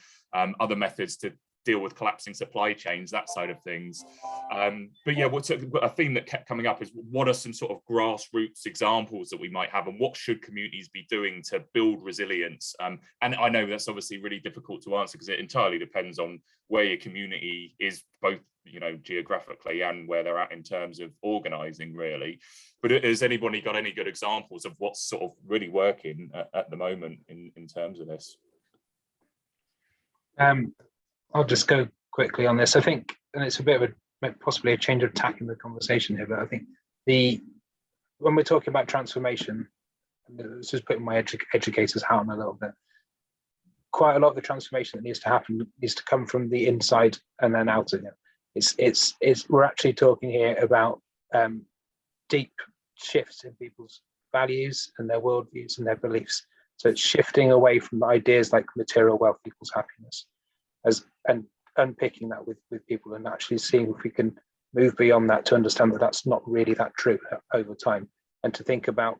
other methods to deal with collapsing supply chains, that side of things. But yeah, what's a theme that kept coming up is, what are some sort of grassroots examples that we might have, and what should communities be doing to build resilience? And I know that's obviously really difficult to answer, because it entirely depends on where your community is, both geographically and where they're at in terms of organising, really. But has anybody got any good examples of what's sort of really working at the moment in terms of this? I'll just go quickly on this. I think, and it's a bit of possibly a change of tack in the conversation here, but I think when we're talking about transformation, this is putting my educator's hat on a little bit. Quite a lot of the transformation that needs to happen needs to come from the inside and then out again. We're actually talking here about deep shifts in people's values and their worldviews and their beliefs. So it's shifting away from ideas like material wealth equals happiness, and unpicking that with people, and actually seeing if we can move beyond that to understand that that's not really that true over time, and to think about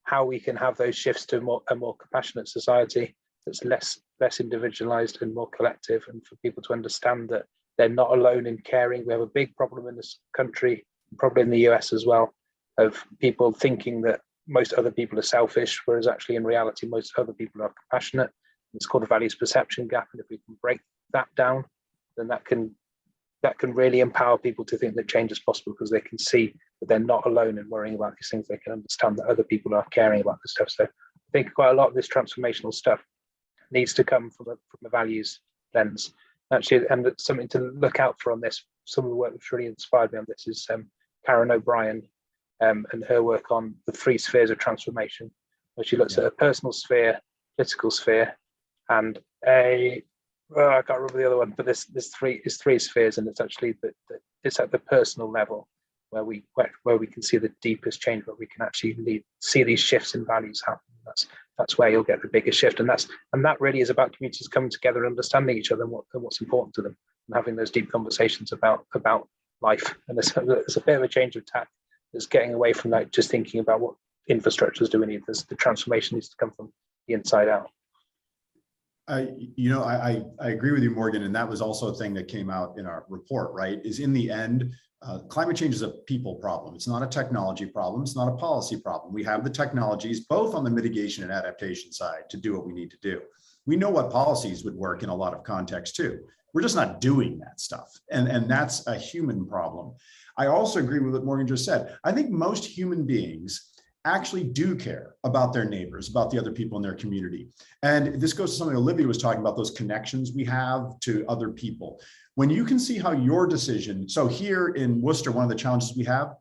how we can have those shifts to a more compassionate society that's less individualized and more collective, and for people to understand that they're not alone in caring. We have a big problem in this country, probably in the US as well, of people thinking that most other people are selfish, whereas actually in reality most other people are compassionate. It's called a values perception gap, and if we can break that down, then that can really empower people to think that change is possible, because they can see that they're not alone in worrying about these things. They can understand that other people are caring about this stuff. So I think quite a lot of this transformational stuff needs to come from a values lens. Actually, and something to look out for on this, some of the work that's really inspired me on this is Karen O'Brien and her work on the 3 spheres of transformation, where she looks at a personal sphere, political sphere, and I can't remember the other one, but there's three spheres, and it's actually it's at the personal level where we can see the deepest change, where we can actually see these shifts in values happen. that's where you'll get the biggest shift. And that really is about communities coming together, understanding each other and what's important to them, and having those deep conversations about life. And there's a bit of a change of tack. It's getting away from like just thinking about what infrastructures do we need. The transformation needs to come from the inside out. I agree with you, Morgan, and that was also a thing that came out in our report, right? Is in the end, climate change is a people problem. It's not a technology problem. It's not a policy problem. We have the technologies, both on the mitigation and adaptation side, to do what we need to do. We know what policies would work in a lot of contexts too. We're just not doing that stuff. And that's a human problem. I also agree with what Morgan just said. I think most human beings actually do care about their neighbors, about the other people in their community. And this goes to something Olivia was talking about, those connections we have to other people. When you can see how your decision, so here in Worcester, one of the challenges we have,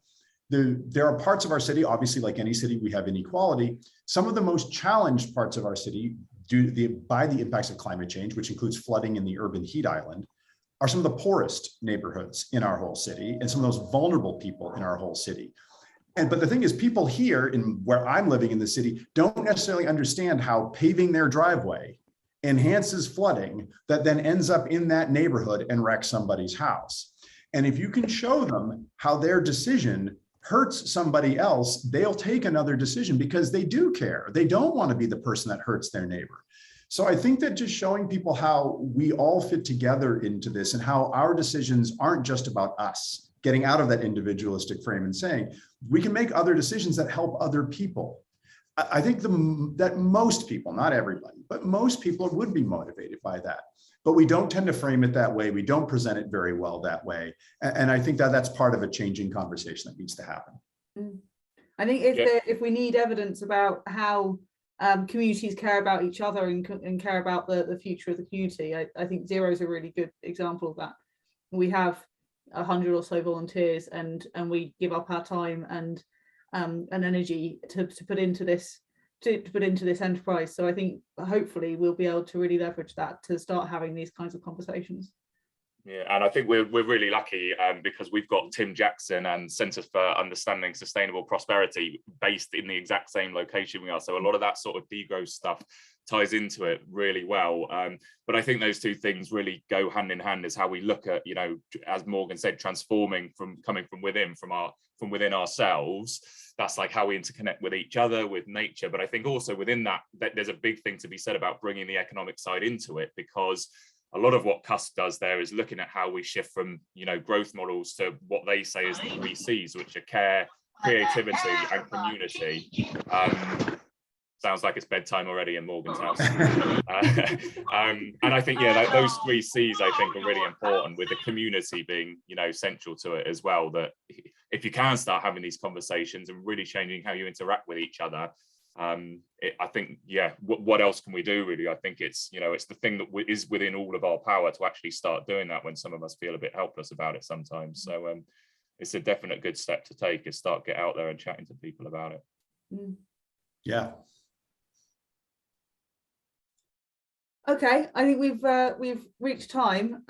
there are parts of our city, obviously like any city, we have inequality. Some of the most challenged parts of our city by the impacts of climate change, which includes flooding in the urban heat island, are some of the poorest neighborhoods in our whole city and some of those vulnerable people in our whole city. But the thing is, people here in where I'm living in the city don't necessarily understand how paving their driveway enhances flooding that then ends up in that neighborhood and wrecks somebody's house. And if you can show them how their decision hurts somebody else, they'll take another decision because they do care. They don't want to be the person that hurts their neighbor. So I think that just showing people how we all fit together into this and how our decisions aren't just about us, getting out of that individualistic frame and saying, we can make other decisions that help other people. I think that most people, not everybody, but most people would be motivated by that. But we don't tend to frame it that way. We don't present it very well that way. And I think that that's part of a changing conversation that needs to happen. I think if we need evidence about how communities care about each other and care about the future of the community, I think Zero is a really good example of that. We have 100 or so volunteers, and we give up our time and energy to put into this enterprise. So I think hopefully we'll be able to really leverage that to start having these kinds of conversations. Yeah, and I think we're really lucky because we've got Tim Jackson and Centres for Understanding Sustainable Prosperity based in the exact same location we are. So a lot of that sort of degrowth stuff ties into it really well. But I think those two things really go hand in hand, is how we look at, you know, as Morgan said, transforming from coming from within, from within ourselves. That's like how we interconnect with each other, with nature. But I think also within that there's a big thing to be said about bringing the economic side into it, because a lot of what CUSP does there is looking at how we shift from, you know, growth models to what they say is the 3 C's, which are care, creativity, and community. Sounds like it's bedtime already in Morgan's house. And I think, yeah, those 3 C's I think are really important, with the community being, you know, central to it as well. That if you can start having these conversations and really changing how you interact with each other, I think, yeah, what else can we do really? I think it's, you know, it's the thing that is within all of our power to actually start doing that when some of us feel a bit helpless about it sometimes. So it's a definite good step to take, is get out there and chatting to people about it. Yeah. Okay, I think we've reached time.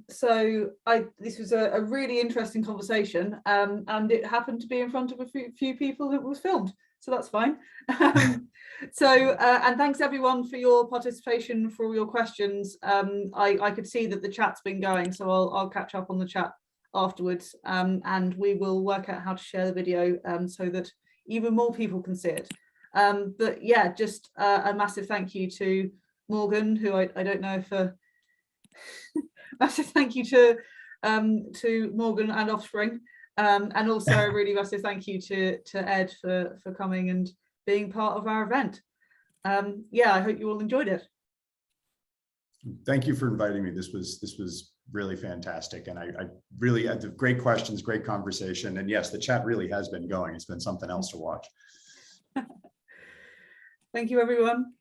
So this was a really interesting conversation, and it happened to be in front of a few people that was filmed, so that's fine. And thanks everyone for your participation, for all your questions. I could see that the chat's been going, so I'll catch up on the chat afterwards, and we will work out how to share the video so that even more people can see it. But yeah, just a massive thank you to Morgan, who I don't know if massive thank you to Morgan and Offspring, and also a really massive thank you to Ed for coming and being part of our event. Yeah, I hope you all enjoyed it. Thank you for inviting me. This was really fantastic, and I really had great questions, great conversation, and yes, the chat really has been going. It's been something else to watch. Thank you, everyone.